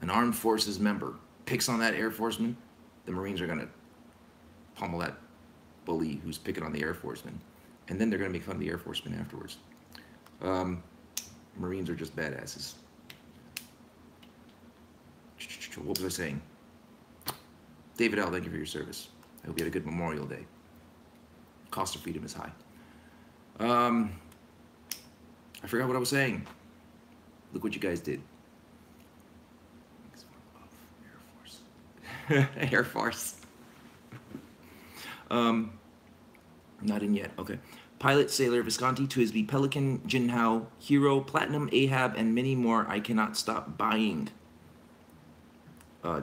an armed forces member picks on that Air Forceman, the Marines are going to pummel that bully who's picking on the Air Forceman. And then they're going to make fun of the Air Forceman afterwards. Marines are just badasses. What was I saying? David L., thank you for your service. I hope you had a good Memorial Day. Cost of freedom is high. I forgot what I was saying. Look what you guys did. Air Force. Not in yet. Okay. Pilot, Sailor, Visconti, Twisby, Pelican, Jinhao, Hero, Platinum, Ahab, and many more I cannot stop buying.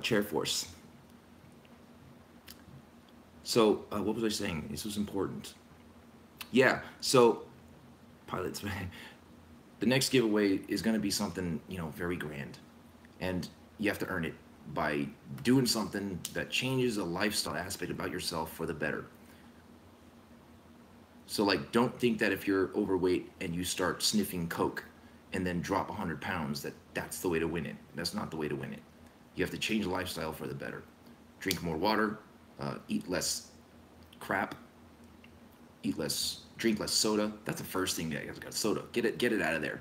Chair Force. So, what was I saying? This was important. Yeah, so, pilots, the next giveaway is going to be something, you know, very grand. And you have to earn it by doing something that changes a lifestyle aspect about yourself for the better. So, like, don't think that if you're overweight and you start sniffing Coke and then drop 100 pounds, that's the way to win it. That's not the way to win it. You have to change the lifestyle for the better. Drink more water, eat less crap, drink less soda. That's the first thing that you got. Soda. Get it out of there.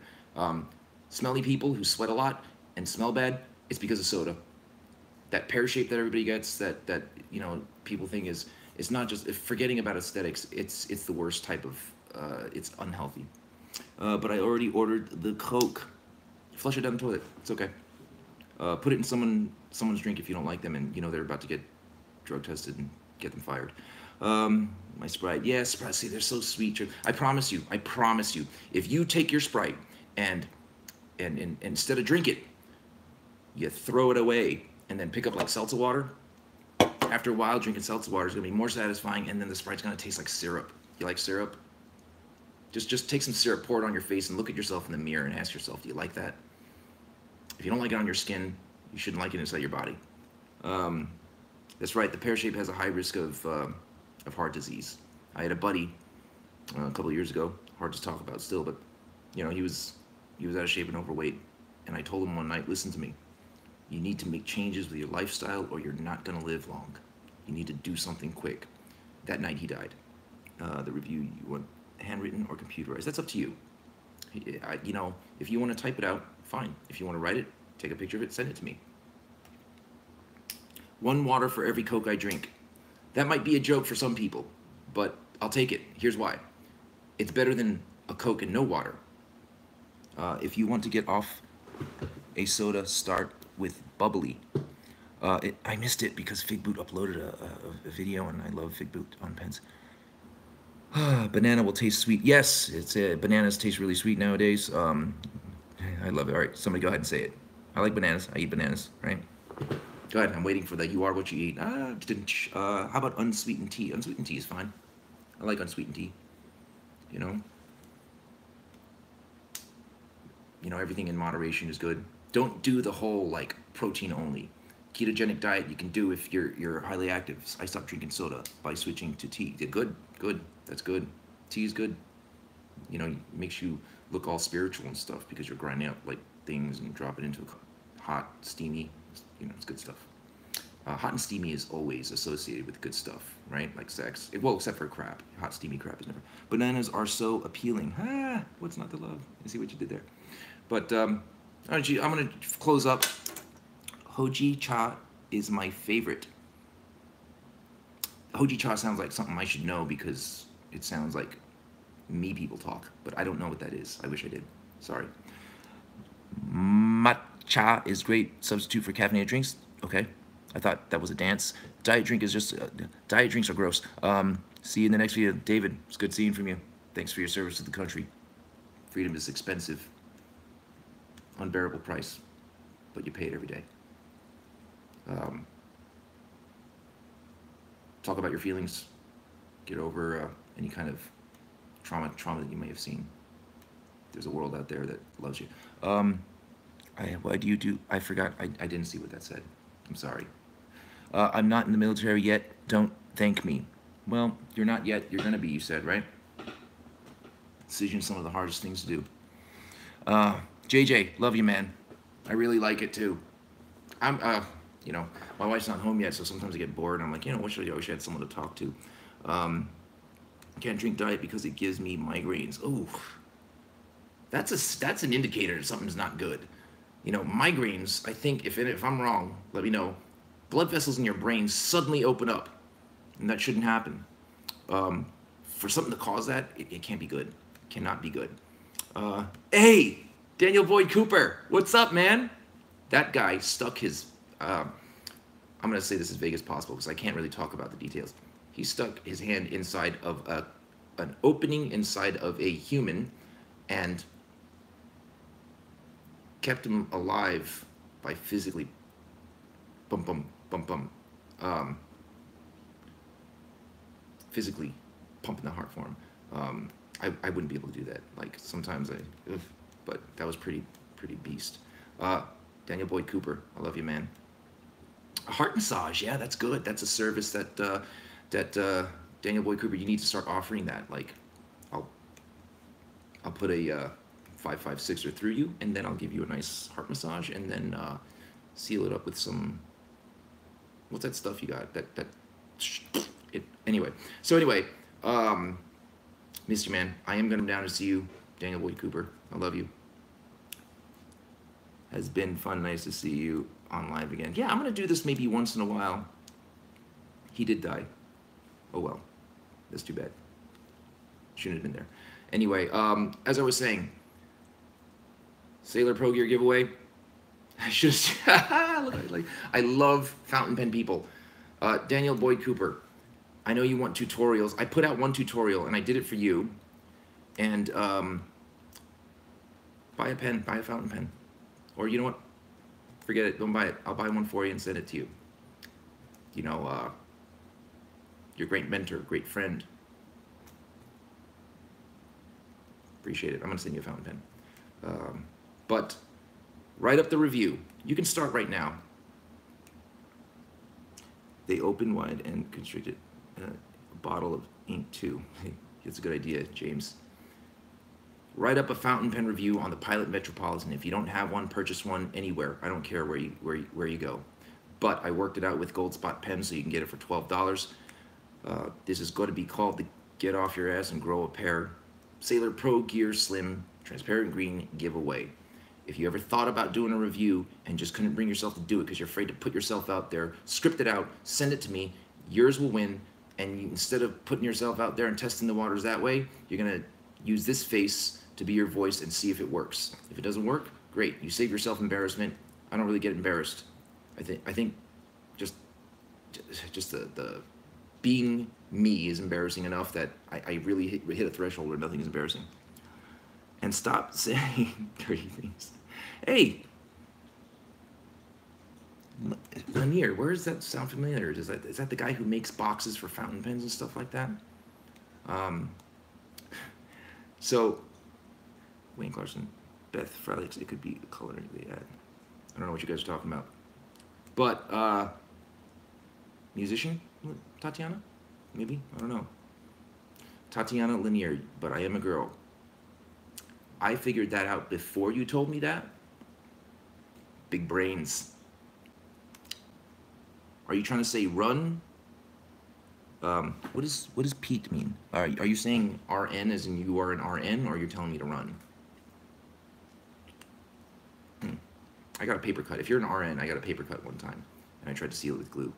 Smelly people who sweat a lot and smell bad, it's because of soda. That pear shape that everybody gets, that you know, people think is, it's not just, forgetting about aesthetics, it's the worst type of, it's unhealthy. But I already ordered the Coke. Flush it down the toilet. It's okay. Put it in someone's drink if you don't like them and you know they're about to get drug tested and get them fired. My Sprite, yeah, Sprite, see, they're so sweet. I promise you, if you take your Sprite and instead of drink it, you throw it away and then pick up like seltzer water, after a while drinking seltzer water is going to be more satisfying, and then the Sprite's going to taste like syrup. You like syrup? Just take some syrup, pour it on your face, and look at yourself in the mirror and ask yourself, do you like that? If you don't like it on your skin, you shouldn't like it inside your body. That's right, the pear shape has a high risk of heart disease. I had a buddy a couple of years ago, hard to talk about still, but you know, he was out of shape and overweight, and I told him one night, listen to me, you need to make changes with your lifestyle or you're not going to live long. You need to do something quick. That night he died. The review you want handwritten or computerized. That's up to you. You know, if you want to type it out, fine. If you want to write it, take a picture of it, send it to me. 1 water for every Coke I drink. That might be a joke for some people, but I'll take it. Here's why. It's better than a Coke and no water. If you want to get off a soda, start with bubbly. I missed it because Fig Boot uploaded a video, and I love Fig Boot on pens. Banana will taste sweet. Yes, bananas taste really sweet nowadays. I love it. All right, somebody go ahead and say it. I like bananas. I eat bananas, right? Go ahead. I'm waiting for that. You are what you eat. How about unsweetened tea? Unsweetened tea is fine. I like unsweetened tea. You know, everything in moderation is good. Don't do the whole like protein only. Ketogenic diet you can do if you're highly active. I stopped drinking soda by switching to tea. Good. That's good. Tea is good. You know, it makes you look all spiritual and stuff because you're grinding up like things and drop it into a hot, steamy. You know, it's good stuff. Hot and steamy is always associated with good stuff, right? Like sex. Well, except for crap. Hot, steamy crap is never. Bananas are so appealing. What's not to love? You see what you did there? But I'm gonna close up. Hoji cha is my favorite. Hoji cha sounds like something I should know because it sounds like me people talk, but I don't know what that is. I wish I did. Sorry. Matcha is great substitute for caffeinated drinks. Okay, I thought that was a dance. Diet drink is just diet drinks are gross. See you in the next video, David. It's good seeing from you. Thanks for your service to the country. Freedom is expensive, unbearable price, but you pay it every day. Talk about your feelings. Get over any kind of trauma that you may have seen. There's a world out there that loves you. Why do you do? I forgot. I didn't see what that said. I'm sorry. I'm not in the military yet. Don't thank me. Well, you're not yet. You're gonna be. You said, right? Decision's some of the hardest things to do. JJ, love you, man. I really like it too. You know, my wife's not home yet, so sometimes I get bored. And I'm like, you know, what should I do? I wish I had someone to talk to. Can't drink diet because it gives me migraines. Oh, that's an indicator that something's not good. You know, migraines. I think if I'm wrong, let me know. Blood vessels in your brain suddenly open up, and that shouldn't happen. For something to cause that, it can't be good. It cannot be good. Hey, Daniel Boyd Cooper, what's up, man? That guy stuck his. I'm going to say this as vague as possible because I can't really talk about the details. He stuck his hand inside of an opening inside of a human and kept him alive by physically physically pumping the heart for him. I wouldn't be able to do that. Like sometimes but that was pretty beast. Daniel Boyd Cooper, I love you, man. A heart massage, yeah, that's good. That's a service that Daniel Boyd Cooper, you need to start offering that. Like, I'll put a 556er through you, and then I'll give you a nice heart massage, and then seal it up with some. What's that stuff you got? Anyway. So anyway, miss you, man. I am gonna come down to see you, Daniel Boyd Cooper. I love you. Has been fun. Nice to see you on live again. Yeah, I'm gonna do this maybe once in a while. He did die. Oh well, that's too bad. Shouldn't have been there. Anyway, as I was saying, Sailor Pro Gear giveaway. I should like. I love fountain pen people. Daniel Boyd Cooper. I know you want tutorials. I put out one tutorial and I did it for you. And buy a pen, buy a fountain pen. Or you know what? Forget it, don't buy it. I'll buy one for you and send it to you. You know, your great mentor, great friend. Appreciate it. I'm gonna send you a fountain pen. But write up the review. You can start right now. They open wide and constricted a bottle of ink too. It's a good idea, James. Write up a fountain pen review on the Pilot Metropolitan. If you don't have one, purchase one anywhere. I don't care where you go. But I worked it out with Goldspot pens, so you can get it for $12. This is going to be called Get off your ass and grow a pair. Sailor Pro Gear Slim Transparent Green giveaway. If you ever thought about doing a review and just couldn't bring yourself to do it because you're afraid to put yourself out there, script it out, send it to me. Yours will win. And you, instead of putting yourself out there and testing the waters that way, you're going to use this face to be your voice and see if it works. If it doesn't work, great. You save yourself embarrassment. I don't really get embarrassed. I think just the being me is embarrassing enough that I really hit a threshold where nothing is embarrassing. And stop saying dirty things. Hey, Lanier, where does that sound familiar? Is that the guy who makes boxes for fountain pens and stuff like that? So, Wayne Clarkson, Beth Frelix, it could be a color they add. I don't know what you guys are talking about. But, musician, Tatiana? Maybe? I don't know. Tatiana Lanier, but I am a girl. I figured that out before you told me that. Big brains. Are you trying to say run? What does Pete mean? Are you saying RN as in you are an RN, or are you telling me to run? I got a paper cut. If you're an RN, I got a paper cut one time, and I tried to seal it with glue.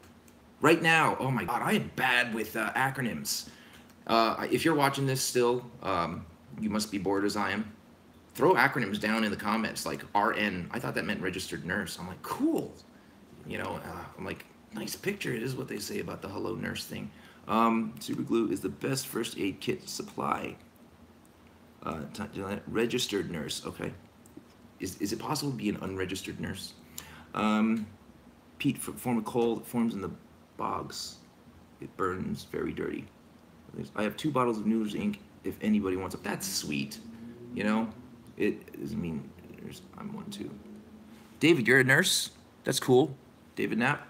Right now, oh my God, I am bad with acronyms. If you're watching this still, you must be bored as I am. Throw acronyms down in the comments, like RN. I thought that meant registered nurse. I'm like, cool. You know, I'm like, nice picture. It is what they say about the hello nurse thing. Super glue is the best first aid kit supply. Registered nurse, okay. Is it possible to be an unregistered nurse? Pete, form a coal that forms in the bogs. It burns very dirty. I have 2 bottles of Noodles ink if anybody wants it. That's sweet. You know, it doesn't mean I'm one too. David, you're a nurse? That's cool. David Knapp.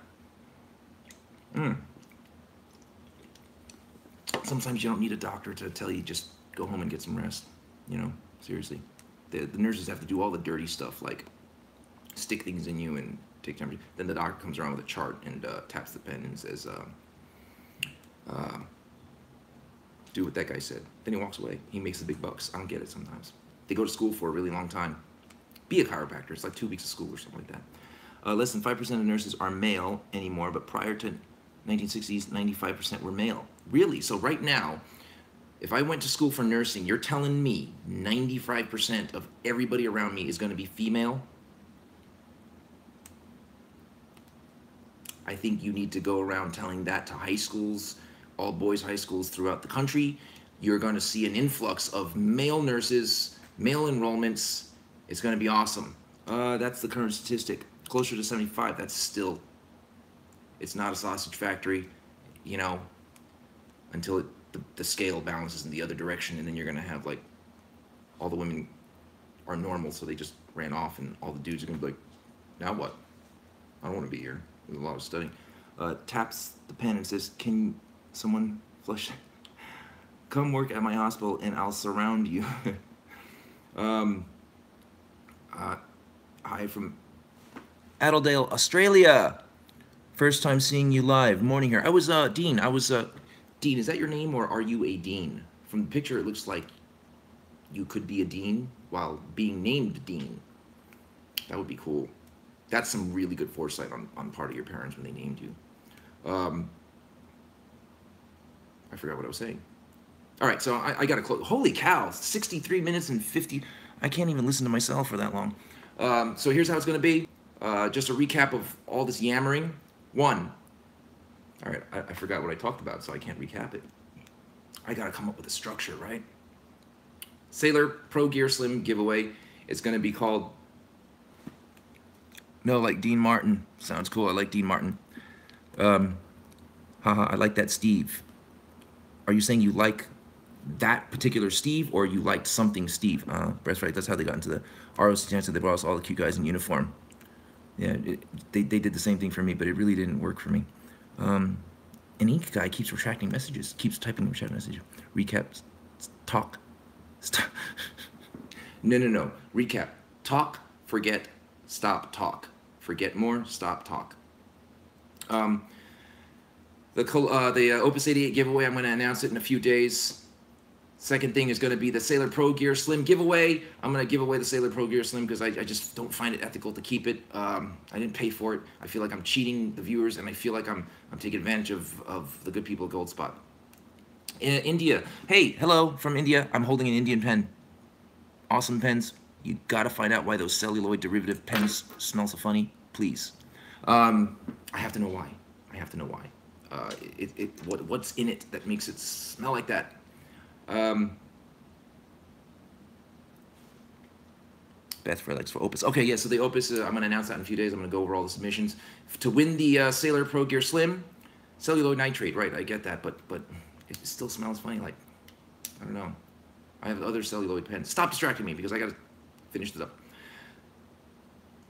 Sometimes you don't need a doctor to tell you just go home and get some rest. You know, seriously. The nurses have to do all the dirty stuff, like stick things in you and take temperature. Then the doctor comes around with a chart and taps the pen and says, do what that guy said. Then he walks away. He makes the big bucks. I don't get it sometimes. They go to school for a really long time. Be a chiropractor. It's like 2 weeks of school or something like that. Less than 5% of nurses are male anymore, but prior to 1960s, 95% were male. Really? So right now, if I went to school for nursing, you're telling me 95% of everybody around me is going to be female? I think you need to go around telling that to high schools, all boys high schools throughout the country. You're going to see an influx of male nurses, male enrollments. It's going to be awesome. That's the current statistic. Closer to 75, that's still, it's not a sausage factory, you know, until the scale balances in the other direction, and then you're going to have, like, all the women are normal, so they just ran off, and all the dudes are going to be like, now what? I don't want to be here. There's a lot of studying. Taps the pen and says, can someone flush? Come work at my hospital, and I'll surround you. Hi from Adeldale, Australia. First time seeing you live. Morning here. I was Dean. Dean, is that your name, or are you a dean? From the picture, it looks like you could be a dean while being named Dean. That would be cool. That's some really good foresight on part of your parents when they named you. I forgot what I was saying. All right, so I got to close. Holy cow, 63 minutes and 50. I can't even listen to myself for that long. So here's how it's going to be. Just a recap of all this yammering. 1. All right, I forgot what I talked about, so I can't recap it. I got to come up with a structure, right? Sailor Pro Gear Slim giveaway. It's going to be called... No, like Dean Martin. Sounds cool. I like Dean Martin. Haha, I like that Steve. Are you saying you like that particular Steve, or you liked something Steve? Breastfight, that's how they got into the ROC chance. They brought us all the cute guys in uniform. Yeah, they did the same thing for me, but it really didn't work for me. An ink guy keeps retracting messages, keeps typing a chat message. Recap, talk, stop. No. Recap, talk, forget, stop, talk. Forget more, stop, talk. The Opus 88 giveaway. I'm going to announce it in a few days. Second thing is going to be the Sailor Pro Gear Slim giveaway. I'm going to give away the Sailor Pro Gear Slim because I just don't find it ethical to keep it. I didn't pay for it. I feel like I'm cheating the viewers, and I feel like I'm taking advantage of the good people at Goldspot. India. Hey, hello from India. I'm holding an Indian pen. Awesome pens. You got to find out why those celluloid derivative pens smell so funny. Please. I have to know why. I have to know why. What's in it that makes it smell like that? Beth for likes for Opus. Okay, yeah, so the Opus, I'm going to announce that in a few days. I'm going to go over all the submissions. To win the Sailor Pro Gear Slim, celluloid nitrate, right, I get that, but it still smells funny, like, I don't know. I have other celluloid pens. Stop distracting me because I got to finish this up.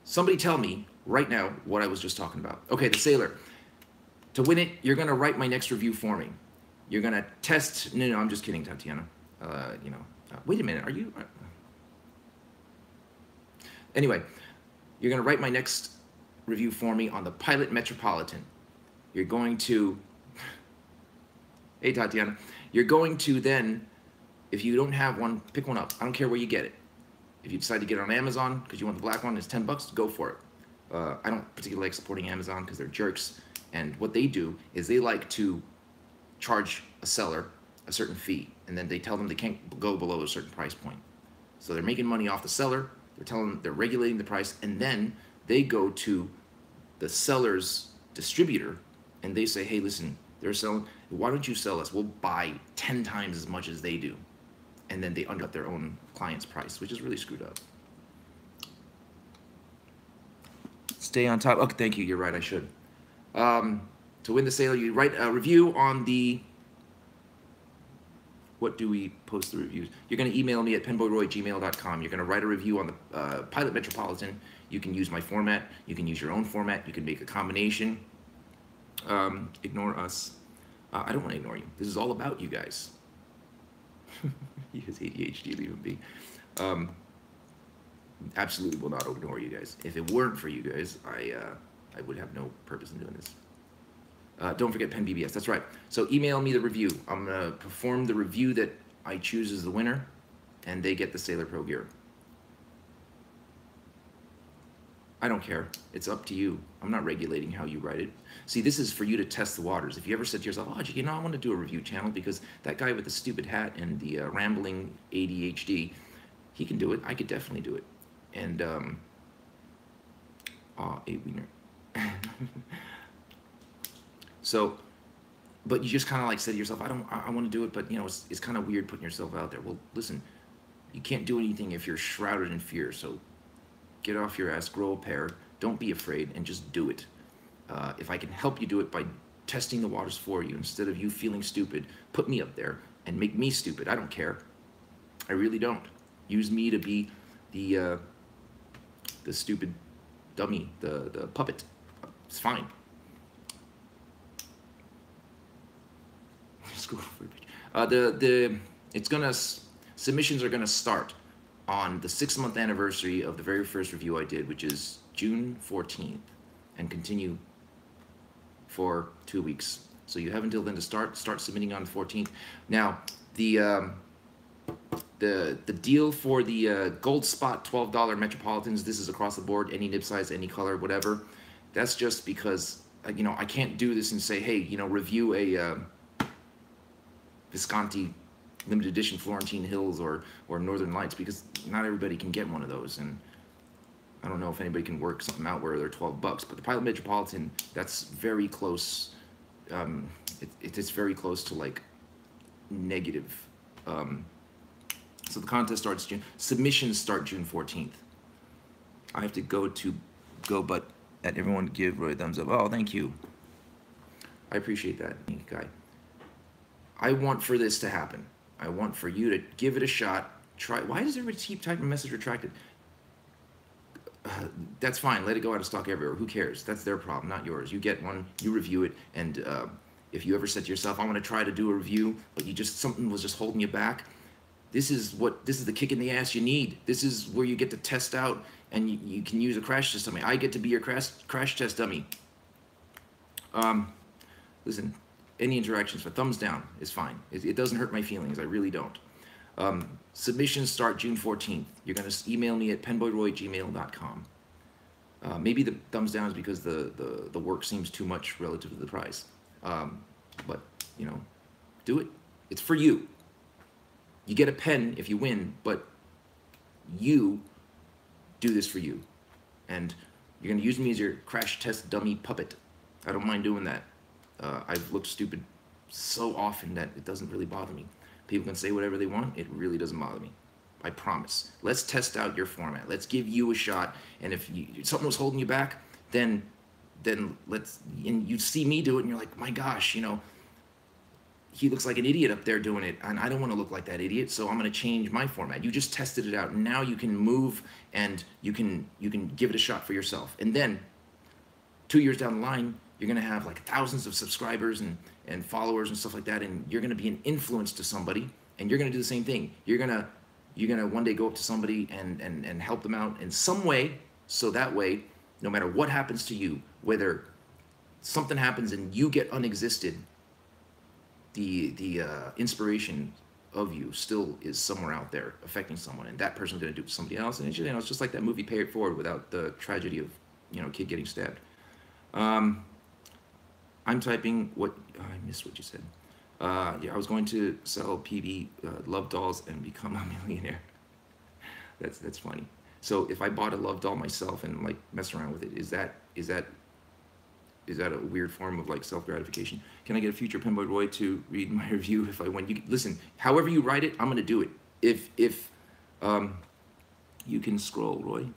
Somebody tell me right now what I was just talking about. Okay, the Sailor. To win it, you're going to write my next review for me. You're going to test... No, I'm just kidding, Tatiana. Wait a minute. Are you... Anyway, you're going to write my next review for me on the Pilot Metropolitan. You're going to... Hey, Tatiana. You're going to then, if you don't have one, pick one up. I don't care where you get it. If you decide to get it on Amazon because you want the black one, it's $10, go for it. I don't particularly like supporting Amazon because they're jerks. And what they do is they like to charge a seller a certain fee, and then they tell them they can't go below a certain price point. So they're making money off the seller. They're regulating the price, and then they go to the seller's distributor, and they say, hey, listen, they're selling. Why don't you sell us? We'll buy 10 times as much as they do. And then they undercut their own client's price, which is really screwed up. Stay on top. Okay, thank you. You're right. I should. To win the sale, you write a review on the... What do we post the reviews? You're going to email me at penboyroy@gmail.com. You're going to write a review on the Pilot Metropolitan. You can use my format. You can use your own format. You can make a combination. Ignore us. I don't want to ignore you. This is all about you guys. He has ADHD, leave him be. Absolutely will not ignore you guys. If it weren't for you guys, I would have no purpose in doing this. Don't forget Pen BBS. That's right. So email me the review. I'm going to perform the review that I choose as the winner, and they get the Sailor Pro Gear. I don't care. It's up to you. I'm not regulating how you write it. See, this is for you to test the waters. If you ever said to yourself, oh, you know, I want to do a review channel because that guy with the stupid hat and the rambling ADHD, he can do it. I could definitely do it. And, a wiener. So, but you just kind of like said to yourself, I want to do it, but, you know, it's kind of weird putting yourself out there. Well, listen, you can't do anything if you're shrouded in fear. So get off your ass, grow a pair, don't be afraid, and just do it. If I can help you do it by testing the waters for you, instead of you feeling stupid, put me up there and make me stupid. I don't care. I really don't. Use me to be the stupid dummy, the puppet. It's fine. Submissions are gonna start on the 6-month anniversary of the very first review I did, which is June 14th, and continue for 2 weeks. So you have until then to start submitting on the 14th. Now, the deal for the Goldspot $12 Metropolitans, this is across the board, any nib size, any color, whatever. That's just because, you know, I can't do this and say, hey, you know, review a Visconti limited edition Florentine Hills or Northern Lights, because not everybody can get one of those, and I don't know if anybody can work something out where they're $12. But the Pilot Metropolitan, that's very close. It's very close to like negative. So the contest starts June. Submissions start June 14th. I have to go, but at everyone give Roy a thumbs up. Oh, thank you. I appreciate that, guy. I want for this to happen. I want for you to give it a shot. Try. Why does everybody keep typing message retracted? That's fine. Let it go out of stock everywhere. Who cares? That's their problem, not yours. You get one, you review it, and if you ever said to yourself, I want to try to do a review, but something was just holding you back, this is the kick in the ass you need. This is where you get to test out, and you can use a crash test dummy. I get to be your crash test dummy. Listen, any interactions, but thumbs down is fine. It doesn't hurt my feelings. I really don't. Submissions start June 14th. You're going to email me at penboyroy@gmail.com. Maybe the thumbs down is because the work seems too much relative to the price. But, you know, do it. It's for you. You get a pen if you win, but you do this for you. And you're going to use me as your crash test dummy puppet. I don't mind doing that. I've looked stupid so often that it doesn't really bother me. People can say whatever they want. It really doesn't bother me. I promise. Let's test out your format. Let's give you a shot. And if something was holding you back, then let's, and you see me do it and you're like, my gosh, you know, he looks like an idiot up there doing it, and I don't want to look like that idiot, so I'm going to change my format. You just tested it out, and now you can move and you can give it a shot for yourself. And then 2 years down the line, you're going to have like thousands of subscribers and followers and stuff like that, and you're going to be an influence to somebody, and you're going to do the same thing. You're going to one day go up to somebody and help them out in some way, so that way, no matter what happens to you, whether something happens and you get unexisted, the inspiration of you still is somewhere out there affecting someone, and that person's going to do it to somebody else. And it's, you know, it's just like that movie Pay It Forward without the tragedy of, you know, kid getting stabbed. I'm typing what I missed what you said. Yeah, I was going to sell PB love dolls and become a millionaire. That's funny. So if I bought a love doll myself and like mess around with it, is that a weird form of like self-gratification? Can I get a future Penboy Roy to read my review if I win? You listen, however you write it, I'm gonna do it. If you can scroll, Roy.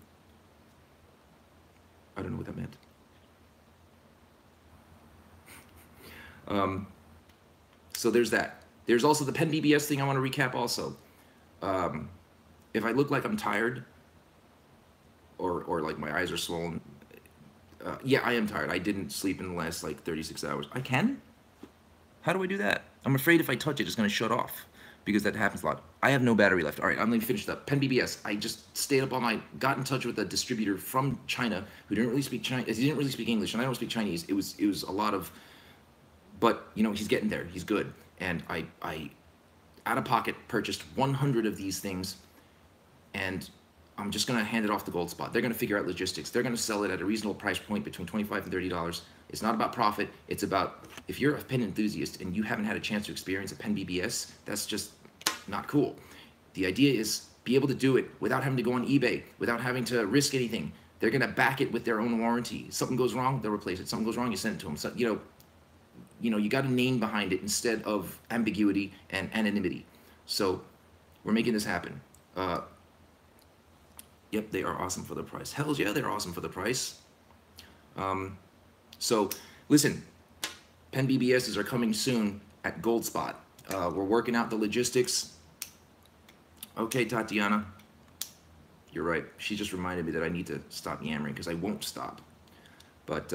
I don't know what that meant. So there's that. There's also the Pen BBS thing I want to recap also. If I look like I'm tired or like my eyes are swollen, yeah, I am tired. I didn't sleep in the last like 36 hours. I can? How do I do that? I'm afraid if I touch it, it's going to shut off because that happens a lot. I have no battery left. All right, I'm going to finish up. Pen BBS. I just stayed up all night, got in touch with a distributor from China who didn't really speak Chinese. He didn't really speak English, and I don't speak Chinese. It was a lot of, but you know, he's getting there. He's good. And I out of pocket purchased 100 of these things, and I'm just going to hand it off to Goldspot. They're going to figure out logistics. They're going to sell it at a reasonable price point between $25 and $30. It's not about profit. It's about, if you're a pen enthusiast and you haven't had a chance to experience a Pen BBS, that's just not cool. The idea is be able to do it without having to go on eBay, without having to risk anything. They're going to back it with their own warranty. If something goes wrong, they'll replace it. Something goes wrong, you send it to them. So, you know, you got a name behind it instead of ambiguity and anonymity. So we're making this happen. Yep, they are awesome for the price. Hells yeah, they're awesome for the price. So listen, Pen BBSs are coming soon at Goldspot. We're working out the logistics. Okay, Tatiana, you're right. She just reminded me that I need to stop yammering because I won't stop. But